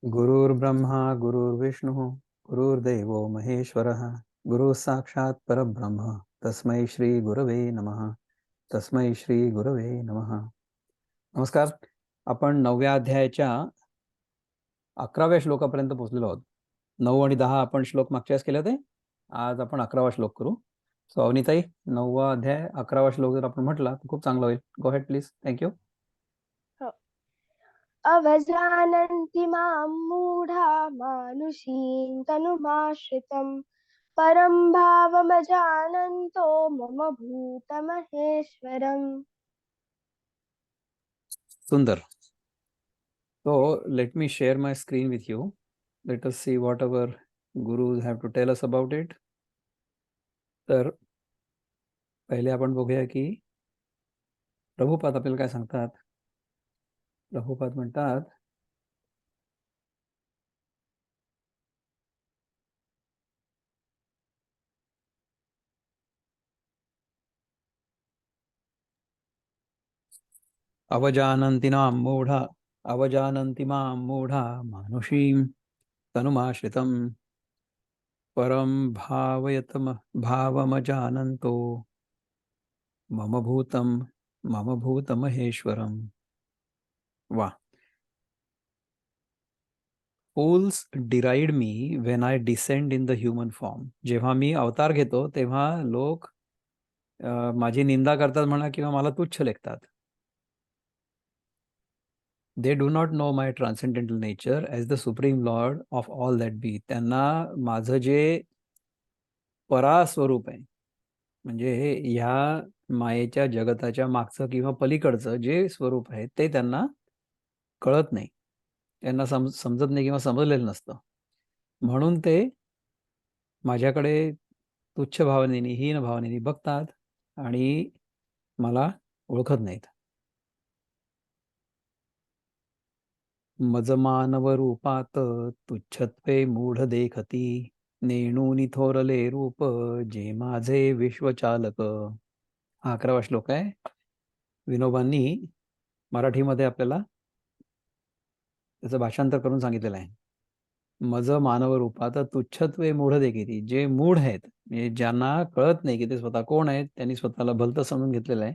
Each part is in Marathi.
गुरुर्ब्रह्मा गुरुर्विष्णुः गुरुर्देवो महेश्वरः गुरुः साक्षात् परब्रह्म तस्मै श्री गुरवे नमः. तस्मै श्री गुरवे नमः. नमस्कार. आपण 9व्या अध्यायाच्या 11व्या श्लोकापर्यंत पोहोचलेलो आहोत. 9 आणि 10 आपण श्लोक मागच्या वेळेस केले होते. आज आपण 11वा श्लोक करू. सो अवनीताई, 9वा अध्याय 11वा श्लोक जर आपण म्हटला तर खूप चांगलं होईल. गो हेड प्लीज. थँक्यू. अवजानन्ति मां मूढा मानुषीं तनुमाश्रितं परं भावमजानन्तो मम भूतमहेश्वरम्. सुंदर. So let me share my screen with you. Let us see what our gurus have to tell us about it. तर पहिले आपण बघूया की प्रभुपाद आपल्याला काय सांगतात. प्रभुपाद म्हणतात, अवजानन्ति मां मूढा मानुषीं तनुमाश्रितं परं भावमजानन्तो मम भूतमहेश्वरम्. वाह. Fools deride me when I descend in the human form. जेव्हा मी अवतार घेतो तेव्हा लोक माझी निंदा करतात म्हणा किंवा मला तुच्छ लेखतात. They do not know my transcendental nature as the supreme lord of all that be. त्यांना माझं जे परास्वरूप आहे, म्हणजे ह्या मायेच्या जगताच्या मागचं किंवा पलीकडचं जे स्वरूप आहे ते त्यांना कळत नाही. त्यांना समजत नाही किंवा समजलेलं नसतं. म्हणून ते माझ्याकडे तुच्छ भावनेने, हीन भावनेने बघतात आणि मला ओळखत नाहीत. मज मानव रूपात तुच्छत्वे मूढ देखती नेणूनी थोरले रूप जे माझे विश्वचालक. हा 11वा श्लोक आहे. विनोबांनी मराठीमध्ये आपल्याला त्याचं भाषांतर करून सांगितलेलं आहे. मज मानव रूपात तुच्छत्वे मूढ देखती. जे मूढ आहेत, म्हणजे ज्यांना कळत नाही की ते स्वतः कोण आहेत, त्यांनी स्वतःला भलतं समजून घेतलेलं आहे,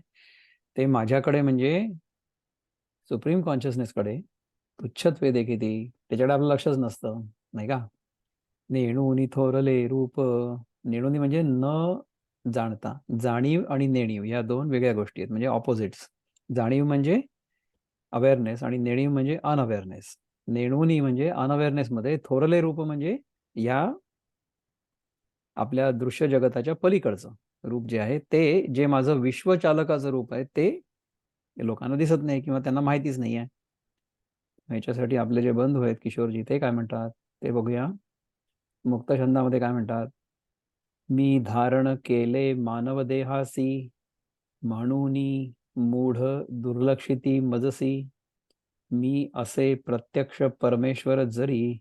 ते माझ्याकडे म्हणजे सुप्रीम कॉन्शियसनेसकडे तुच्छत्वे देखती, त्याच्याकडे आपलं लक्षच नसतं, नाही का. नेणूनी थोरले रूप. नेणूनी म्हणजे न जाणता. जाणीव आणि नेणीव या दोन वेगळ्या गोष्टी आहेत, म्हणजे ऑपोजिट्स. जाणीव म्हणजे अवेअरनेस आणि नेणीव म्हणजे अनअवेअरनेस. नेणूनी म्हणजे अनअवेअरनेस मध्ये, थोरले रूप म्हणजे या आपल्या दृश्य जगताच्या पलीकडचं रूप जे आहे ते, जे माझं विश्वचालकाचं रूप आहे ते लोकांना दिसत नाही किंवा त्यांना माहितीच नाही आहे. याच्यासाठी आपले जे बंधू आहेत किशोरजी, ते काय म्हणतात ते बघूया. मुक्त छंदामध्ये काय म्हणतात. मी धारण केले मानव देहासी म्हणूनी मूढ दुर्लक्षिती मजसी मी असे प्रत्यक्ष परमेश्वर जरी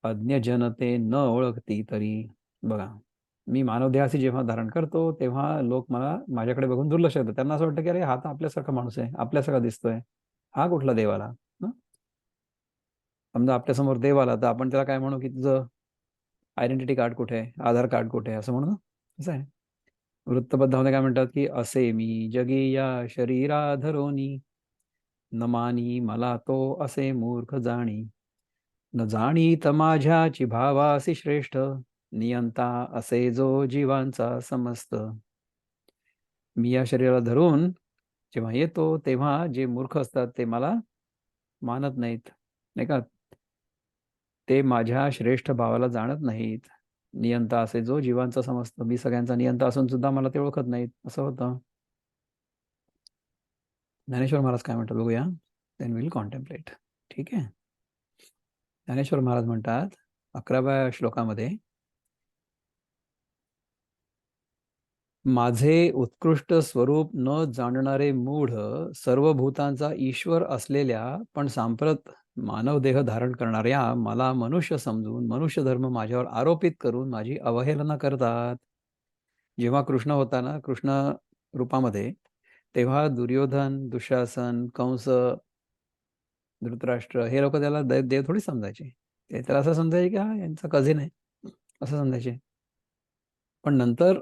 अज्ञ जनते न ओळखती तरी. बघा, मी मानव देहासी जेव्हा धारण करतो तेव्हा लोक मला माझ्याकडे बघून दुर्लक्ष करतात. त्यांना असं वाटतं की अरे हा तर आपल्यासारखा माणूस आहे, आपल्यासारखा दिसतोय, हा कुठला देव आला. समजा आपल्यासमोर देव आला तर आपण त्याला काय म्हणू की तुझं आयडेंटिटी कार्ड कुठे आहे, आधार कार्ड कुठे आहे, असं म्हणू ना. असं आहे. वृत्तबद्धामध्ये काय म्हणतात की असे मी जगी या शरीराधरोनी न मानी मला तो असे मूर्ख जाणी न जाणीत माझ्याची भावासी श्रेष्ठ नियंता असे जो जीवांचा समस्त. मी या शरीराला धरून जेव्हा येतो तेव्हा जे मूर्ख असतात ते मला मानत नाहीत, नाही का. ते माझ्या श्रेष्ठ भावाला जाणत नाहीत. नियंता असे जो जीवांचा समजतं. मी सगळ्यांचा नियंता असून सुद्धा मला ते ओळखत नाहीत, असं होतं. ज्ञानेश्वर महाराज काय म्हणतात बघूया. Then will contemplate. ठीक आहे. ज्ञानेश्वर महाराज म्हणतात 11व्या श्लोकामध्ये, माझे उत्कृष्ट स्वरूप न जाणणारे मूढ सर्व भूतांचा ईश्वर असलेल्या पण सांप्रत मानव देह धारण करणाऱ्या मला मनुष्य समजून मनुष्य धर्म माझ्यावर आरोपित करून माझी अवहेलना करतात. जेव्हा कृष्ण होता ना, कृष्ण रूपामध्ये, तेव्हा दुर्योधन, दुःशासन, कंस धृतराष्ट्र हे लोक त्याला देव थोडी समजायचे. ते त्याला असं समजायचे की हा यांचा कझिन आहे, असं समजायचे. पण नंतर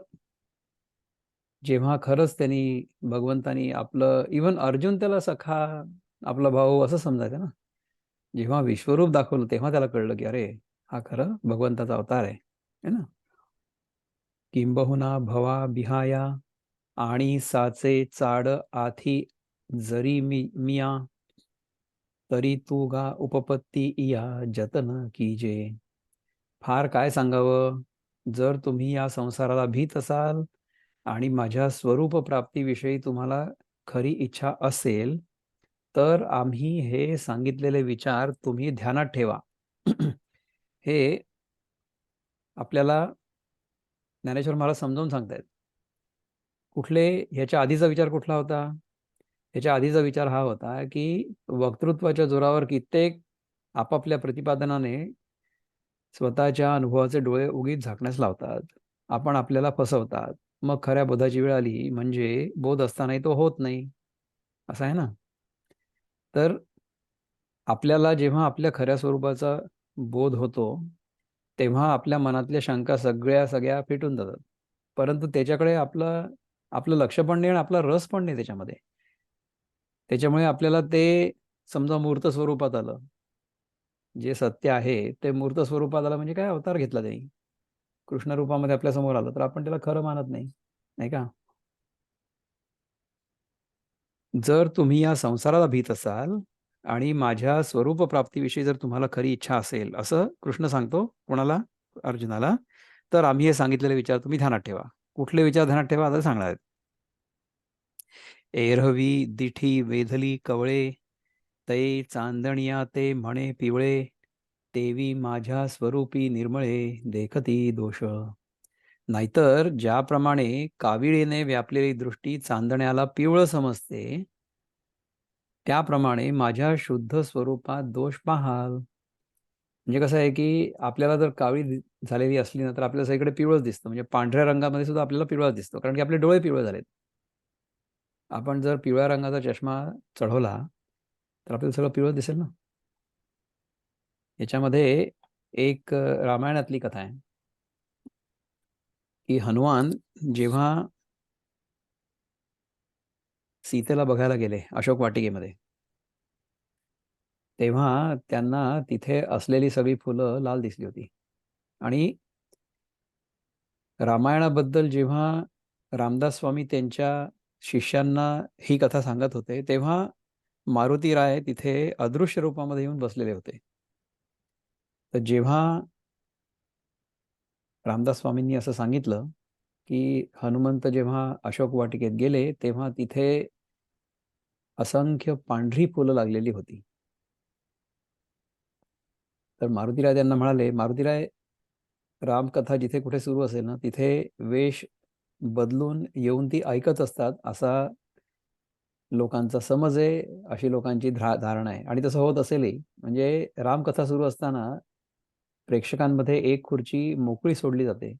जेव्हा खरंच त्यांनी भगवंतानी आपलं, इवन अर्जुन त्याला सखा, आपला भाऊ असं समजायचं ना. जेव्हा विश्वरूप दाखवलं तेव्हा त्याला कळलं की अरे हा खरं भगवंताचा अवतार आहे, है ना. किंबहुना भवा बिहाया आणि साचे चाड आथी जरी मिया तरी तू गा उपपत्ती इया जतन कीजे. फार काय सांगावं. जर तुम्ही या संसाराला भीत असाल आणि माझ्या स्वरूप प्राप्तीविषयी तुम्हाला खरी इच्छा असेल तर आम्ही हे सांगितलेले विचार तुम्ही ध्यानात ठेवा. हे आपल्याला ज्ञानेश्वर महाराज समजावून सांगतायत. कुठले, ह्याच्या आधीचा विचार कुठला होता? ह्याच्या आधीचा विचार हा होता की वक्तृत्वाच्या जोरावर कित्येक आपापल्या प्रतिपादनाने स्वतःच्या अनुभवाचे डोळे उगीच झाकण्यास लावतात. आपण आपल्याला फसवतात. मग खऱ्या बोधाची वेळ आली म्हणजे बोध असतानाही तो होत नाही, असं आहे ना. तर आपल्याला जेव्हा आपल्या खऱ्या स्वरूपाचा बोध होतो तेव्हा आपल्या मनातल्या शंका सगळ्या फिटून जातात. परंतु त्याच्याकडे आपलं आपलं लक्ष पण नाही आणि आपला रस पण नाही त्याच्यामध्ये. त्याच्यामुळे आपल्याला ते समजा मूर्त स्वरूपात आलं, जे सत्य आहे ते मूर्त स्वरूपात आलं म्हणजे काय, अवतार घेतला त्यांनी, कृष्ण रूपामध्ये आपल्या समोर आलं, तर आपण त्याला खरं मानत नाही, नाही का. जर तुम्ही या संसाराला भीत असाल आणि माझ्या स्वरूप प्राप्तीविषयी जर तुम्हाला खरी इच्छा असेल, असं कृष्ण सांगतो कोणाला, अर्जुनाला, तर आम्ही हे सांगितलेले विचार तुम्ही ध्यानात ठेवा. कुठले विचार ध्यानात ठेवा आता सांगणार आहेत. एरहवी दिठी वेधली कवळे, तै चांदणिया ते म्हणे पिवळे, तेवी माझ्या स्वरूपी निर्मळे देखती दोष. नाहीतर ज्याप्रमाणे काविळीने व्यापलेली दृष्टी चांदण्याला पिवळं समजते, त्याप्रमाणे माझ्या शुद्ध स्वरूपात दोष पाहाल. म्हणजे कसं आहे की आपल्याला जर काळी झालेली असली ना तर आपल्याला सगळीकडे पिवळच दिसतं. म्हणजे पांढऱ्या रंगामध्ये सुद्धा आपल्याला पिवळा दिसतो, कारण की आपले डोळे पिवळे झालेत. आपण जर पिवळ्या रंगाचा चष्मा चढवला तर आपल्याला सगळं पिवळं दिसेल ना. याच्यामध्ये एक रामायणातली कथा आहे की हनुमान जेव्हा सीतेला बघायला गेले अशोक वाटिकेमध्ये, तेव्हा त्यांना तिथे असलेली सगळी फुलं लाल दिसली होती. आणि रामायणाबद्दल जेव्हा रामदास स्वामी त्यांच्या शिष्यांना ही कथा सांगत होते तेव्हा मारुती राय तिथे अदृश्य रूपामध्ये येऊन बसलेले होते. तर जेव्हा रामदास स्वामींनी असं सांगितलं की हनुमंत जेव्हा अशोक वाटिकेत गेले तेव्हा तिथे असंख्य पांढरी फुलं लागलेली होती. तर मारुतीराय त्यांना म्हणाले, मारुतीराय, रामकथा जिथे कुठे सुरू असेल ना तिथे वेश बदलून येऊन ती ऐकत असतात, असा लोकांचा समज आहे, अशी लोकांची धारणा आहे. आणि तसं होत असेलही. म्हणजे रामकथा सुरू असताना प्रेक्षकांमध्ये एक खुर्ची मोकळी सोडली जाते,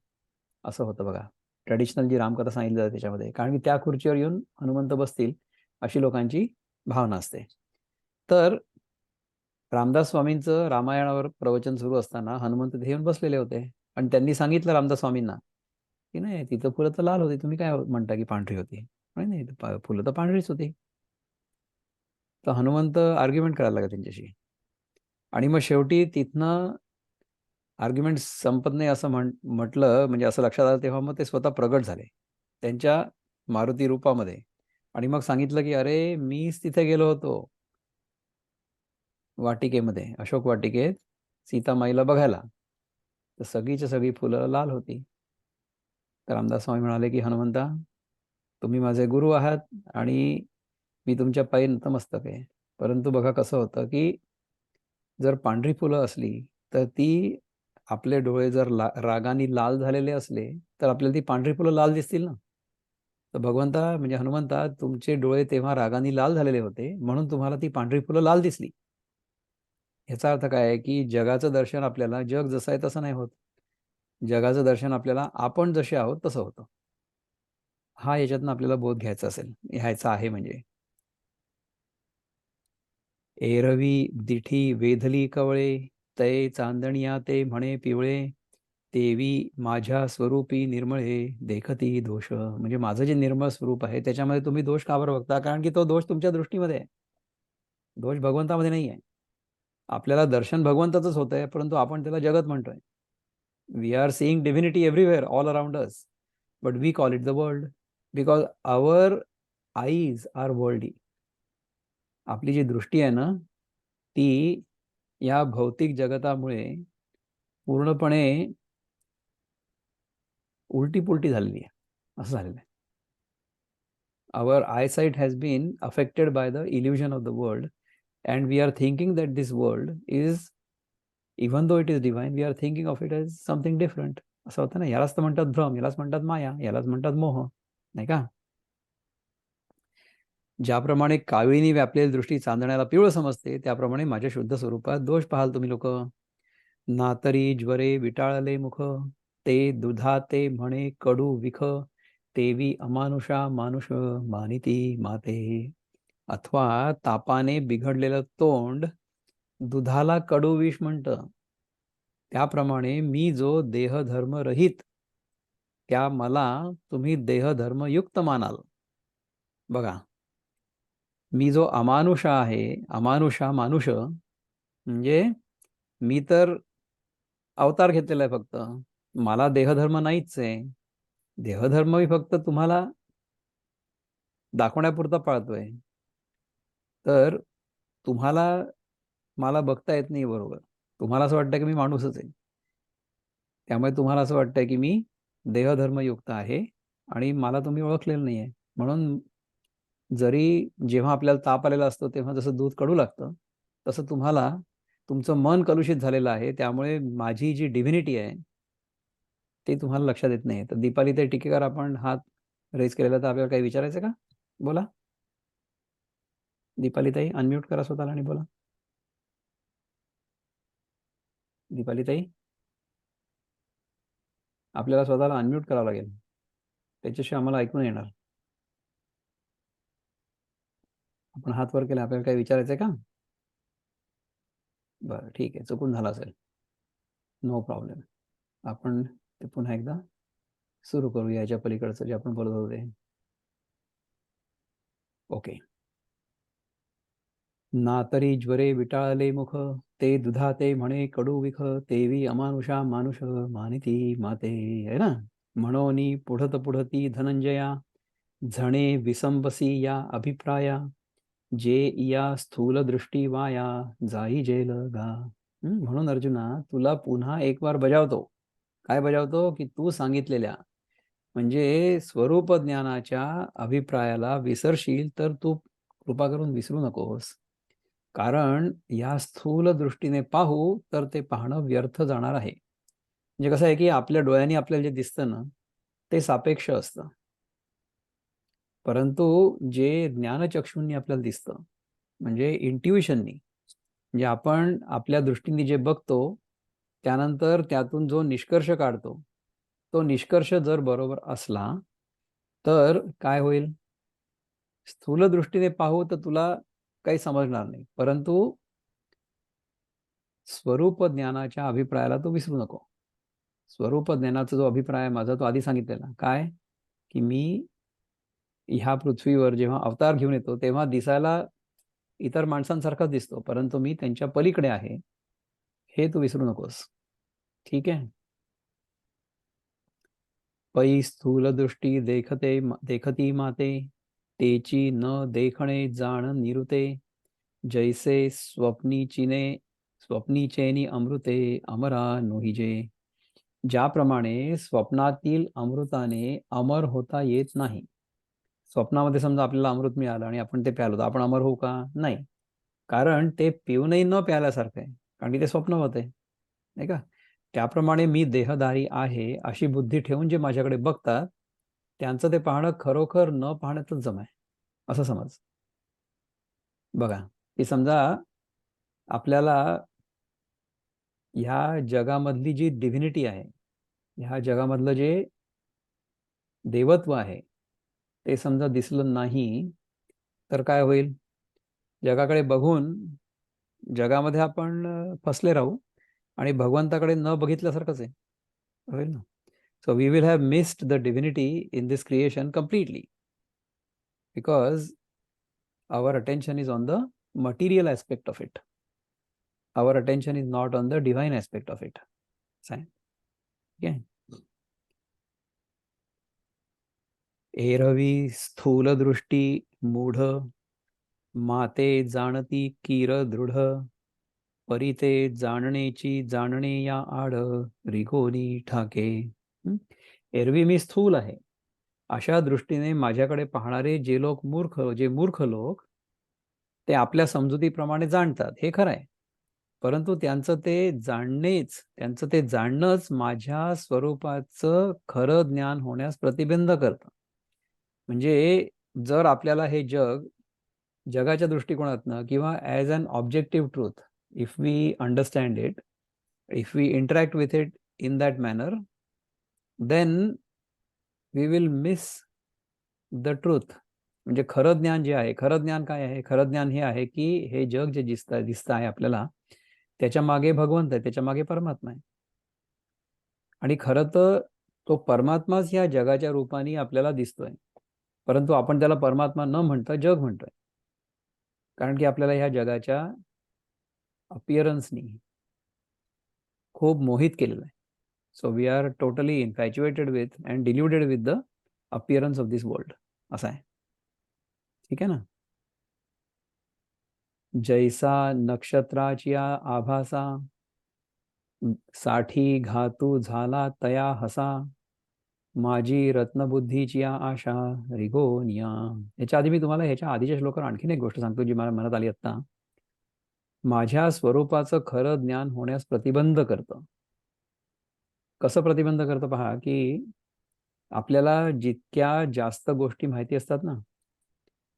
असं होतं बघा. ट्रेडिशनल जी रामकथा सांगितली जाते त्याच्यामध्ये, कारण की त्या खुर्चीवर येऊन हनुमंत बसतील अशी लोकांची भावना असते. तर रामदास स्वामींचं रामायणावर प्रवचन सुरू असताना हनुमंत तिथे येऊन बसलेले होते आणि त्यांनी सांगितलं रामदास स्वामींना की नाही, तिथं फुलं तर लाल होती, तुम्ही काय म्हणता की पांढरी होती. नाही नाही, फुलं तर पांढरीच होती. तर हनुमंत आर्ग्युमेंट करायला लागला त्यांच्याशी. आणि मग शेवटी तिथनं आर्ग्युमेंट संपत नाही असं म्हटलं, म्हणजे असं लक्षात आलं तेव्हा मग ते स्वतः प्रगट झाले त्यांच्या मारुती रूपामध्ये. आणि मग सांगितलं की अरे मीच तिथे गेलो होतो वाटिकेमध्ये, अशोक वाटिकेत सीतामाईला बघायला, तर सगळीच्या सगळी फुलं लाल होती. तर रामदास स्वामी म्हणाले की हनुमंता, तुम्ही माझे गुरु आहात आणि मी तुमच्या पायी नतमस्तक आहे. परंतु बघा कसं होतं की जर पांढरी फुलं असली तर ती, आपले डोळे जर रागाने लाल झालेले असले तर आपल्याला ती पांढरी फुलं लाल दिसतील ना. तर भगवंता म्हणजे हनुमंता, तुमचे डोळे तेव्हा रागाने लाल झालेले होते म्हणून तुम्हाला ती पांढरी फुलं लाल दिसली. ह्याचा अर्थ काय आहे की जगाचं दर्शन आपल्याला जग जसं आहे तसं नाही होत. जगाचं दर्शन आपल्याला आपण जसे आहोत तसं होतं. हा याच्यातनं आपल्याला बोध घ्यायचा आहे म्हणजे. एरवी दिठी वेधली कवळे, तै चांदणिया ते म्हणे पिवळे, तेवी माझ्या स्वरूपी निर्मळे देखती दोष. म्हणजे माझं जे निर्मळ स्वरूप आहे त्याच्यामध्ये तुम्ही दोष का बरं बघता? कारण की तो दोष तुमच्या दृष्टीमध्ये आहे, दोष भगवंतामध्ये नाही आहे. आपल्याला दर्शन भगवंताचंच होत आहे, परंतु आपण त्याला जगत म्हणतोय. We are seeing divinity everywhere all around us, but we call it the world because our eyes are worldly. आपली जी दृष्टी आहे ना, ती या भौतिक जगतामुळे पूर्णपणे उलटी पुलटी झालेली आहे, असं झालेलं आहे. Our eyesight has been affected by the illusion of the world, and we are thinking that this world is, even though it is divine, we are thinking of it as something different. असं होतं ना, यालाच तर म्हणतात भ्रम, यालाच म्हणतात माया, यालाच म्हणतात मोह, नाही का? ज्याप्रमाणे काविळीने व्यापलेली दृष्टी चांदण्याला पिवळं समजते, त्याप्रमाणे माझ्या शुद्ध स्वरूपात दोष पाहाल तुम्ही लोक. नातरी ज्वरे विटाळले मुख, ते दुधा ते म्हणे कडू विख, तेवी अमानुषा मानुष मानिती माते. अथवा तापाने बिघडलेलं तोंड दुधाला कडू विष म्हणतं, त्याप्रमाणे मी जो देहधर्म रहित, त्या मला तुम्ही देहधर्मयुक्त मानाल. बघा, मी जो अमानुषा आहे, अमानुषा मानुष म्हणजे मी तर अवतार घेतलेला आहे फक्त, मला देहधर्म नाहीच आहे. देहधर्म मी फक्त तुम्हाला दाखवण्यापुरता पाळतोय. तर तुम्हाला मला बघता येत नाही बरोबर, तुम्हाला असं वाटतं की मी माणूसच आहे. त्यामुळे तुम्हाला असं वाटतंय की मी देहधर्मयुक्त आहे आणि मला तुम्ही ओळखलेलं नाही आहे. म्हणून जरी जेव्हा आपल्याला ताप आलेला असतो तेव्हा जसं दूध कडू लागतं, तसं तुम्हाला तुमचं मन कलुषित झालेलं आहे. त्यामुळे माझी जी डिव्हिनिटी आहे ते तुम्हाला लक्षात येत नाही. तर दीपाली ते टीकेकर, आपण हात रेज केलेला, तर आपल्याला काही विचारायचं का? बोला. दीपाली ताई, अनम्यूट करा स्वतःला आणि बोला. दीपाली ताई, आपल्याला स्वतःला अनम्यूट करावं लागेल, त्याच्याशिवाय आम्हाला ऐकून येणार. आपण हात वर केला, आपल्याला काही विचारायचं आहे का? बरं, ठीक आहे, चुकून झालं असेल, नो प्रॉब्लेम. आपण ते पुन्हा एकदा सुरू करूया, याच्या पलीकडचं जे आपण बोलत होते. ओके. नातरी ज्वरे विटाळले मुख, ते दुधा ते म्हणे कडू विख, तेवी अमानुषा मानुष मानिती माते. आहे ना? म्हणोनी पुढत पुढती धनंजया, झणे विसंबसी या अभिप्राया, जे या स्थूल दृष्टी वाया, जाई जेल गा. म्हणून अर्जुना, तुला पुन्हा एक बार बजावतो. काय बजावतो? की तू सांगितलेल्या म्हणजे स्वरूप ज्ञानाच्या अभिप्रायाला विसरशील तर तू कृपा करून विसरू नकोस. कारण या स्थूल दृष्टीने पाहू तर ते पाहणं व्यर्थ जाणार आहे. म्हणजे कसं आहे की आपल्या डोळ्यांनी आपल्याला जे दिसतं ना, ते सापेक्ष असतं, परंतु जे ज्ञानचक्षूंनी आपल्याला दिसतं, म्हणजे इंट्युइशननी, म्हणजे आपण आपल्या दृष्टीने जे बघतो त्यानंतर त्यातून जो निष्कर्ष काढतो, तो निष्कर्ष जर बरोबर असला तर काय होईल? स्थूल दृष्टीने पाहू तर तुला काही समजणार नाही, परंतु स्वरूप ज्ञानाच्या अभिप्रायाला तू विसरू नको. स्वरूप ज्ञानाचा जो अभिप्राय आहे माझा, तो आधी सांगितलेला काय, की मी ह्या पृथ्वीवर जेव्हा अवतार घेऊन येतो तेव्हा दिसायला इतर माणसांसारखाच दिसतो, परंतु मी त्यांच्या पलीकडे आहे, हे तू विसरू नकोस. ठीक आहे? पै स्थूल दृष्टी देखती माते, तेची न देखणे जाण निरुते, जैसे स्वप्नीचेनी अमृते अमरा नोहिजे. ज्याप्रमाणे स्वप्नातील अमृताने अमर होता येत नाही. स्वप्नामध्ये समजा आपल्याला अमृत मिळालं आणि आपण ते प्यालो, तर आपण अमर होऊ का? नाही, कारण ते पिऊनही न प्याल्यासारखं आहे, कारण की ते स्वप्न होते, नाही का? त्याप्रमाणे मी देहधारी आहे अशी बुद्धी ठेवून जे माझ्याकडे बघतात, त्यांचं ते पाहणं खरोखर न पाहण्यातच जम आहे, असं समज. बघा, की समजा आपल्याला ह्या जगामधली जी डिव्हिनिटी आहे, ह्या जगामधलं जे देवत्व आहे, ते समजा दिसलं नाही तर काय होईल? जगाकडे बघून जगामध्ये आपण फसले राहू आणि भगवंताकडे न बघितल्यासारखंच आहे, होईल ना. So we will have missed the divinity in this creation completely because our attention is on the material aspect of it. Our attention is not on the divine aspect of it. Okay. एरवी स्थूल दृष्टी मूढ माते जाणती कीर दृढ परिते जाणण्याची जाणणे या आड रिगोनी ठाके. एरवी मी स्थूल आहे अशा दृष्टीने माझ्याकडे पाहणारे जे मूर्ख लोक ते आपल्या समजुतीप्रमाणे जाणतात, हे खरं आहे. परंतु त्यांचं ते जाणणंच माझ्या स्वरूपाचं खरं ज्ञान होण्यास प्रतिबंध करतं. म्हणजे जर आपल्याला हे जगाच्या दृष्टिकोनातनं किंवा as an objective truth, if we understand it, if we interact with it in that manner, then we will miss the truth. म्हणजे खरं ज्ञान जे आहे, खरं ज्ञान काय आहे? खरं ज्ञान हे आहे की हे जग जे दिसतं आहे आपल्याला, त्याच्या मागे भगवंत आहे, त्याच्या मागे परमात्मा आहे. आणि खरं तर तो परमात्माच या जगाच्या रूपाने आपल्याला दिसतोय, परंतु आपण त्याला परमात्मा न म्हणता जग म्हणतोय, कारण की आपल्याला ह्या जगाच्या अपिअरन्सनी खूप मोहित केलेलं आहे. So we are totally infatuated with and deluded with the appearance of this world, असं आहे. ठीक आहे ना. जैसा नक्षत्राची आभासा साठी घातू झाला तया हसा माझी रत्नबुद्धीची आशा रिगोनिया. याच्या आधी मी तुम्हाला ह्याच्या आधीच्या श्लोकावर आणखीन एक गोष्ट सांगतो जी मला मनात आली आता. माझ्या स्वरूपाचं खरं ज्ञान होण्यास प्रतिबंध करतं. कसं प्रतिबंध करतं पहा, की आपल्याला जितक्या जास्त गोष्टी माहिती असतात ना,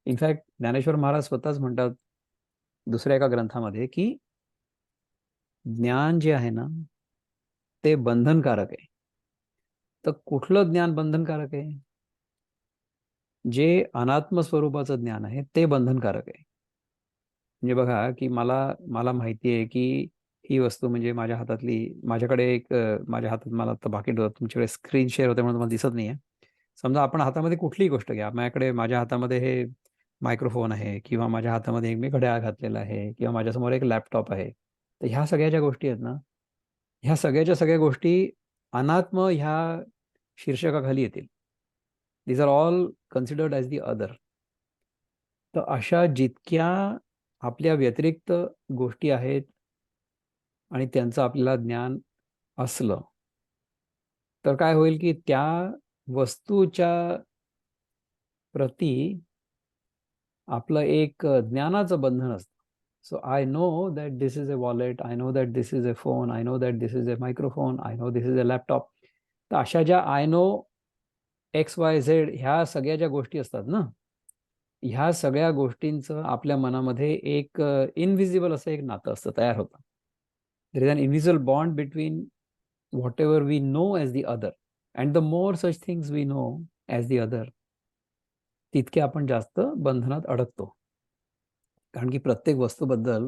इनफॅक्ट ज्ञानेश्वर महाराज स्वतःच म्हणतात दुसऱ्या एका ग्रंथामध्ये की ज्ञान जे आहे ना ते बंधनकारक आहे. तर कुठलं ज्ञान बंधनकारक आहे? जे अनात्म स्वरूपाचं ज्ञान आहे ते बंधनकारक आहे. म्हणजे बघा की मला मला माहिती आहे की ही वस्तू म्हणजे माझ्या हातात मला आता बाकी तुमच्याकडे स्क्रीन शेअर होते म्हणून तुम्हाला दिसत नाहीये. समजा आपण हातामध्ये कुठलीही गोष्ट घ्या, माझ्या हातामध्ये हे मायक्रोफोन आहे किंवा माझ्या हातामध्ये मी घड्याळ घातलेला आहे किंवा माझ्यासमोर एक लॅपटॉप आहे. तर ह्या सगळ्या ज्या गोष्टी आहेत ना, ह्या सगळ्याच्या सगळ्या गोष्टी अनात्म ह्या शीर्षकाखाली येतील. These are all considered as the other. तर अशा जितक्या आपल्या व्यतिरिक्त गोष्टी आहेत आणि त्यांचं आपल्याला ज्ञान असलं तर काय होईल की त्या वस्तूच्या प्रती आपलं एक ज्ञानाचं बंधन असतं. So I know that this is a wallet, I know that this is a phone, I know that this is a microphone, I know this is a laptop. तर अशा ज्या आय नो XYZ ह्या सगळ्या ज्या गोष्टी असतात ना, ह्या सगळ्या गोष्टींचं आपल्या मनामध्ये एक इनव्हिजिबल असं एक नातं असतं, तयार होतं. There is an invisible bond between whatever we know as the other, and the more such things we know as the other, तितके आपण जास्त बंधनात अडकतो. कारण की प्रत्येक वस्तूबद्दल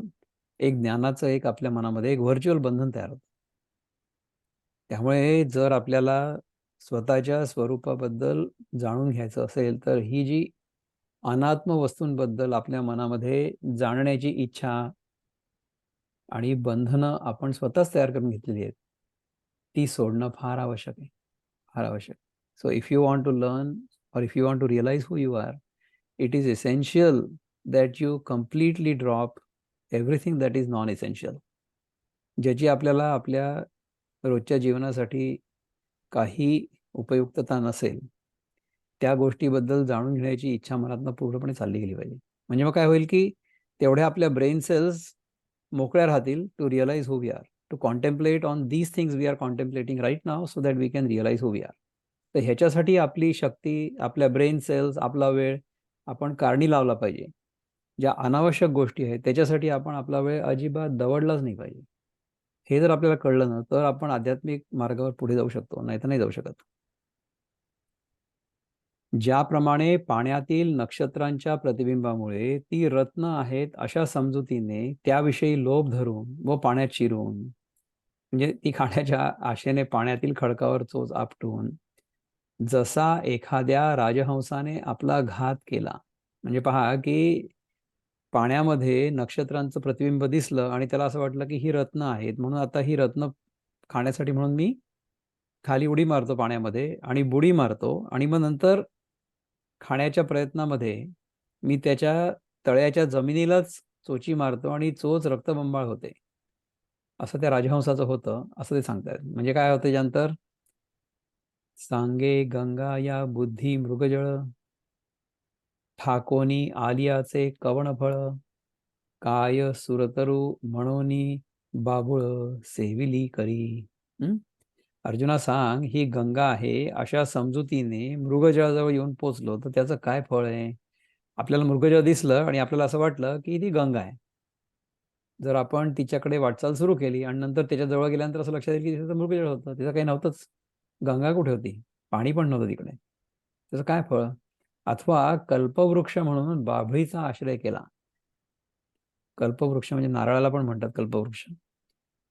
एक ज्ञानाचं एक आपल्या मनामध्ये एक व्हर्च्युअल बंधन तयार होतं. त्यामुळे जर आपल्याला स्वतःच्या स्वरूपाबद्दल जाणून घ्यायचं असेल तर ही जी अनात्म वस्तूंबद्दल आपल्या मनामध्ये जाणण्याची इच्छा आणि बंधनं आपण स्वतःच तयार करून घेतलेली आहेत, ती सोडणं फार आवश्यक आहे, फार आवश्यक. So if you want to learn or if you want to realise who you are, it is essential that you completely drop everything that is non essential. ज्याची आपल्याला आपल्या रोजच्या जीवनासाठी काही उपयुक्तता नसेल, त्या गोष्टीबद्दल जाणून घेण्याची इच्छा मनातनं पूर्णपणे चालली गेली पाहिजे. म्हणजे मग काय होईल की तेवढ्या आपल्या ब्रेन सेल्स मोकळ्या राहतील to realise who we are, to contemplate on these things we are contemplating right now, so that we can realise who we are. तर ह्याच्यासाठी आपली शक्ती, आपल्या ब्रेन सेल्स, आपला वेळ आपण कारणी लावला पाहिजे. ज्या अनावश्यक गोष्टी आहेत त्याच्यासाठी आपण आपला वेळ अजिबात दवडलाच नाही पाहिजे. हे जर आपल्याला कळलं ना, तर आपण आध्यात्मिक मार्गावर पुढे जाऊ शकतो, नाहीतर नाही जाऊ शकत. ज्याप्रमाणे पाण्यातील नक्षत्रांच्या प्रतिबिंबामुळे ती रत्न आहेत अशा समजुतीने त्याविषयी लोभ धरून व पाण्यात शिरून, म्हणजे ती खाण्याच्या आशेने पाण्यातील खडकावर चोच आपटून, जसा एखाद्या राजहंसाने आपला घात केला. म्हणजे पहा की पाण्यामध्ये नक्षत्रांचं प्रतिबिंब दिसलं आणि त्याला असं वाटलं की ही रत्न आहेत, म्हणून आता ही रत्न खाण्यासाठी म्हणून मी खाली उडी मारतो पाण्यामध्ये आणि बुडी मारतो आणि मग नंतर खाण्याच्या प्रयत्नामध्ये मी त्याच्या तळ्याच्या जमिनीलाच चोची मारतो आणि चोच रक्तबंबाळ होते. असं त्या राजहंसाचं होतं, असं ते सांगतात. म्हणजे काय होतं त्यानंतर, सांगे गंगा या बुद्धी मृगजळ, ठाकोनी आलियाचे कवणफळ, काय सुरतरू म्हणोनी बाबुळ सेविली करी. अर्जुना सांग, ही गंगा आहे अशा समजुतीने मृगजळाजवळ येऊन पोचलो तर त्याचं काय फळ आहे? आपल्याला मृगजळ दिसलं आणि आपल्याला असं वाटलं की ती गंगा आहे. जर आपण तिच्याकडे वाटचाल सुरू केली आणि नंतर त्याच्या जवळ गेल्यानंतर असं लक्षात येईल की तिथं मृगजळ होतं, तिथं काही नव्हतंच. गंगा कुठे होती? पाणी पण नव्हतं तिकडे. त्याचं काय फळ? अथवा कल्पवृक्ष म्हणून बाभळीचा आश्रय केला. कल्पवृक्ष म्हणजे नारळाला पण म्हणतात कल्पवृक्ष.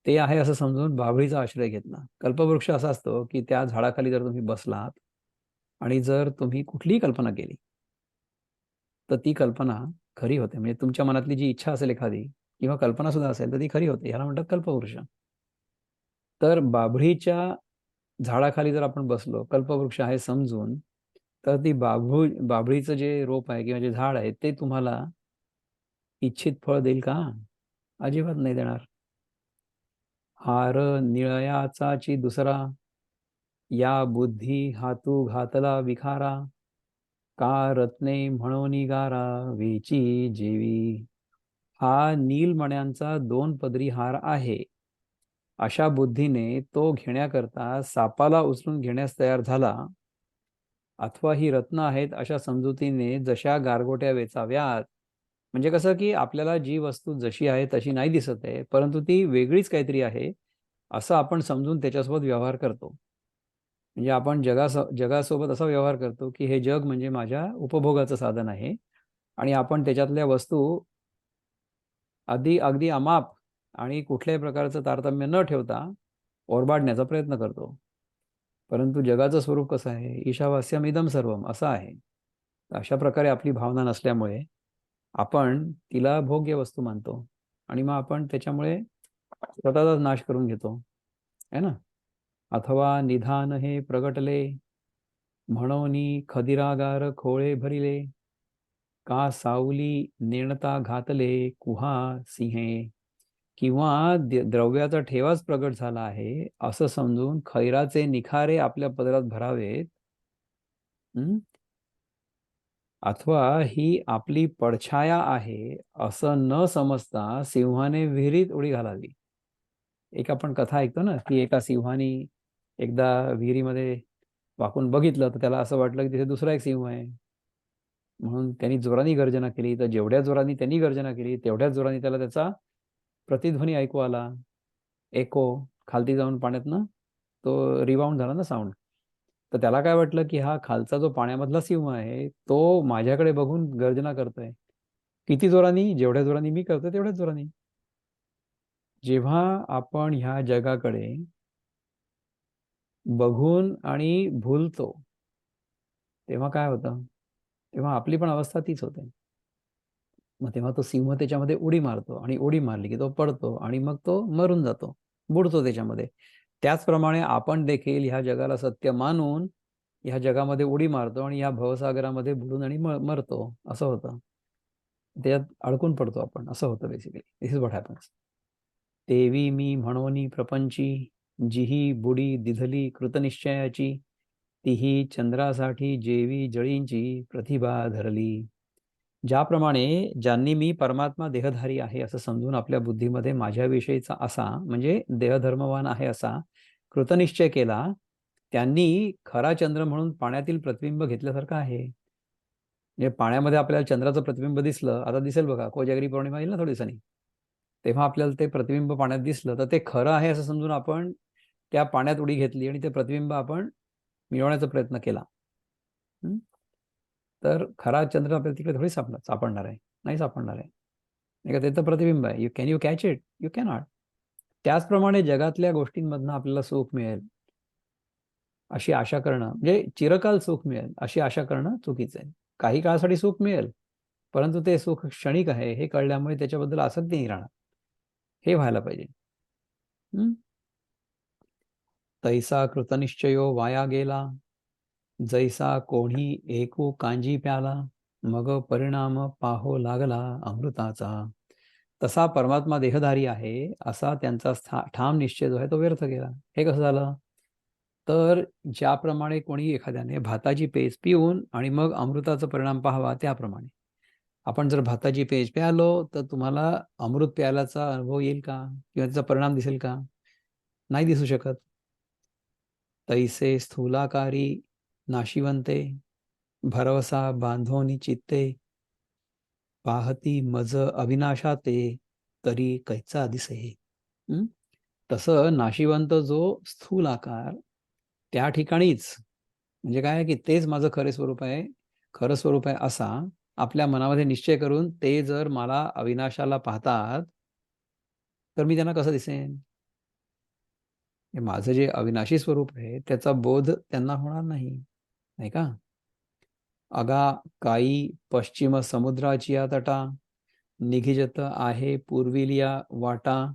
ते आहे असं समजून बाभळीचा आश्रय घेतला. कल्पवृक्ष असा असतो की त्या झाडाखाली जर तुम्ही बसलात आणि जर तुम्ही कुठलीही कल्पना केली तर ती कल्पना खरी होते. म्हणजे तुमच्या मनातली जी इच्छा असेल एखादी किंवा कल्पना सुद्धा असेल तर ती खरी होते. ह्याला म्हणतात कल्पवृक्ष. तर बाभळीच्या झाडाखाली जर आपण बसलो, कल्पवृक्ष आहे समजून, तर ती बाभळीचं जे रोप आहे किंवा जे झाड आहे ते तुम्हाला इच्छित फळ देईल का? अजिबात नाही देणार. हार निळयाचाची दुसरा, या बुद्धी हातू घातला विखारा, का रत्ने म्हणून गारा वेची जेवी. हा नीलमण्यांचा 2 पदरी हार आहे. अशा बुद्धीने तो घेण्याकरता सापाला उचलून घेण्यास तयार झाला. अथवा ही रत्न आहेत अशा समजुतीने जशा गारगोट्या वेचाव्यात. म्हणजे कसं की आपल्याला जी वस्तू जशी आहे तशी नाही दिसत आहे, परंतु ती वेगळीच काहीतरी आहे असं आपण समजून त्याच्यासोबत व्यवहार करतो. म्हणजे आपण जगासोबत असा व्यवहार करतो की हे जग म्हणजे माझ्या उपभोगाचं साधन आहे आणि आपण त्याच्यातल्या वस्तू अगदी अगदी अमाप आणि कुठल्याही प्रकारचं तारतम्य न ठेवता ओरबाडण्याचा प्रयत्न करतो. परंतु जगाचं स्वरूप कसं आहे? ईशावास्यम इदम सर्वम असं आहे. अशा प्रकारे आपली भावना नसल्यामुळे आपण तिला भोग्य वस्तू मानतो आणि मग आपण त्याच्यामुळे स्वतःचाच नाश करून घेतो, है ना? अथवा निधान हे प्रगटले, म्हणोनी खदिरागार खोळे भरिले, का सावली नेणता घातले कुहा सिंहे. किंवा द्रव्याचा ठेवाच प्रगट झाला आहे असं समजून खैराचे निखारे आपल्या पदरात भरावेत. अथवा ही आपली पडछाया आहे असं न समजता सिंहाने विहिरीत उडी घालावी. एक आपण कथा ऐकतो ना की एका सिंहाने एकदा विहिरीमध्ये वाकून बघितलं तर त्याला असं वाटलं की तिथे दुसरा एक सिंह आहे. म्हणून त्यांनी जोराने गर्जना केली, तर जेवढ्या जोराने त्यांनी गर्जना केली तेवढ्याच जोराने त्याला त्याचा प्रतिध्वनी ऐकू आला. एको खालती जाऊन पाण्यातनं तो रिबाउंड झाला ना साऊंड. तर त्याला काय वाटलं की हा खालचा जो पाण्यामधला सिंह आहे तो माझ्याकडे बघून गर्जना करतोय. किती जोरानी? जेवढ्या जोराने मी करतोय तेवढ्याच जोराने. जेव्हा आपण ह्या जगाकडे बघून आणि भुलतो तेव्हा काय होतं? तेव्हा आपली पण अवस्था तीच होते. मग तेव्हा तो सिंह त्याच्यामध्ये उडी मारतो आणि उडी मारली की तो पडतो आणि मग तो मरून जातो, बुडतो त्याच्यामध्ये. त्याचप्रमाणे आपण देखील ह्या जगाला सत्य मानून ह्या जगामध्ये उडी मारतो आणि ह्या भवसागरामध्ये बुडून आणि मरतो. असं होतं. त्यात अडकून पडतो आपण. असं होतं basically. This is what happens. तेवी मी म्हणोनी प्रपंची, जिही बुडी दिधली कृतनिश्चयाची, तीही चंद्रासाठी जेवी जळींची प्रतिभा धरली. ज्याप्रमाणे ज्यांनी मी परमात्मा देहधारी आहे असं समजून आपल्या बुद्धीमध्ये माझ्याविषयीचा असा म्हणजे देहधर्मवान आहे असा कृतनिश्चय केला, त्यांनी खरा चंद्र म्हणून पाण्यातील प्रतिबिंब घेतल्यासारखं आहे. म्हणजे पाण्यामध्ये आपल्याला चंद्राचं प्रतिबिंब दिसलं, आता दिसेल बघा कोजागिरी पौर्णिमा येईल ना थोड्या दिवसांनी, तेव्हा आपल्याला ते प्रतिबिंब पाण्यात दिसलं तर ते खरं आहे असं समजून आपण त्या पाण्यात उडी घेतली आणि ते प्रतिबिंब आपण मिळवण्याचा प्रयत्न केला. तर खरा चंद्र आपल्याला तिकडे थोडी सापडणार आहे, नाही सापडणार आहे, नाही का? ते तर प्रतिबिंब आहे. Can you catch it? You cannot. त्याचप्रमाणे जगातल्या गोष्टींमधनं आपल्याला सुख मिळेल अशी आशा करणं, म्हणजे चिरकाल सुख मिळेल अशी आशा करणं चुकीचं आहे. काही काळासाठी सुख मिळेल, परंतु ते सुख क्षणिक आहे हे कळल्यामुळे त्याच्याबद्दल आसक्ती नाही राहणार. हे व्हायला पाहिजे. हं? तैसा कृतनिश्चयो वाया गेला, जैसा कोणी एकू कांजी प्याला, मग परिणाम पाहो लागला अमृताचा. तसा परमात्मा देहधारी आहे असा त्यांचा ठाम निश्चय जो आहे तो व्यर्थ गेला. हे कसं झालं? तर ज्याप्रमाणे कोणी एखाद्याने भाताची पेज पिऊन आणि मग अमृताचा परिणाम पाहावा, त्याप्रमाणे आपण जर भाताची पेज प्यालो तर तुम्हाला अमृत प्यायलाचा अनुभव येईल का, किंवा त्याचा परिणाम दिसेल का? नाही दिसू शकत. तैसे स्थूलाकारी नाशिवंते, भरवसा बांधोनी चित्ते, पाहती मज अविनाशा ते, तरी कैचा दिसे. हं? तसं नाशिवंत जो स्थूल आकार, त्या ठिकाणीच म्हणजे काय की तेच माझं खरे स्वरूप आहे, खरं स्वरूप आहे असा आपल्या मनामध्ये निश्चय करून ते जर मला अविनाशाला पाहतात, तर मी त्यांना कसं दिसेन? माझं जे अविनाशी स्वरूप आहे त्याचा बोध त्यांना होणार नाही, नाही का? अगा काई पश्चिम समुद्राची तटा, निघिजत आहे पूर्विलिया वाटा,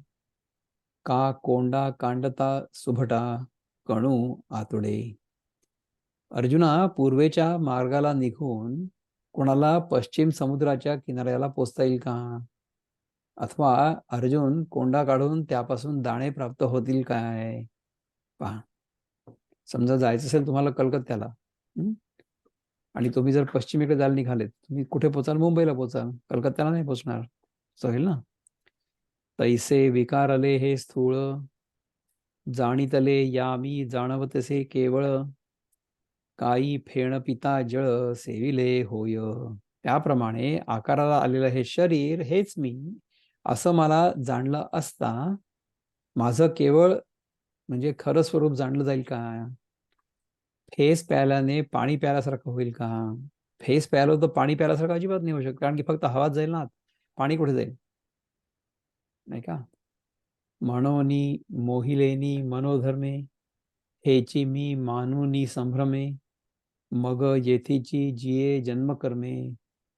का कोंडा कांडता सुभटा, कणू आतुडे. अर्जुना, पूर्वेच्या मार्गाला निघून कोणाला पश्चिम समुद्राच्या किनाऱ्याला पोचता येईल का? अथवा अर्जुन कोंडा काढून त्यापासून दाणे प्राप्त होतील काय? पहा, समजा जायचं असेल तुम्हाला कलकत्त्याला, आणि तुम्ही जर पश्चिमेकडे जायला निघालेत, तुम्ही कुठे पोचाल? मुंबईला पोचाल, कलकत्त्याला नाही पोचणार. असं होईल ना? तैसे विकारले हे स्थूळ, जाणितले यामी जाणवतसे केवळ, काई फेण पिता जळ सेविले होय. त्याप्रमाणे आकाराला आलेलं हे शरीर हेच मी असं मला जाणलं असता माझं केवळ म्हणजे खरं स्वरूप जाणलं जाईल का? फेस प्यायल्याने पाणी प्यायल्यासारखं होईल का? फेस प्यायलं तर पाणी प्यायल्यासारखं अजिबात नाही होऊ शकत, कारण की फक्त हवाच जाईल ना, पाणी कुठे जाईल, नाही का? म्हणोनी मोहिलेनी मनोधर्मे, हेची मी मानुनी संभ्रमे, मग येथीची जिये जन्मकर्मे,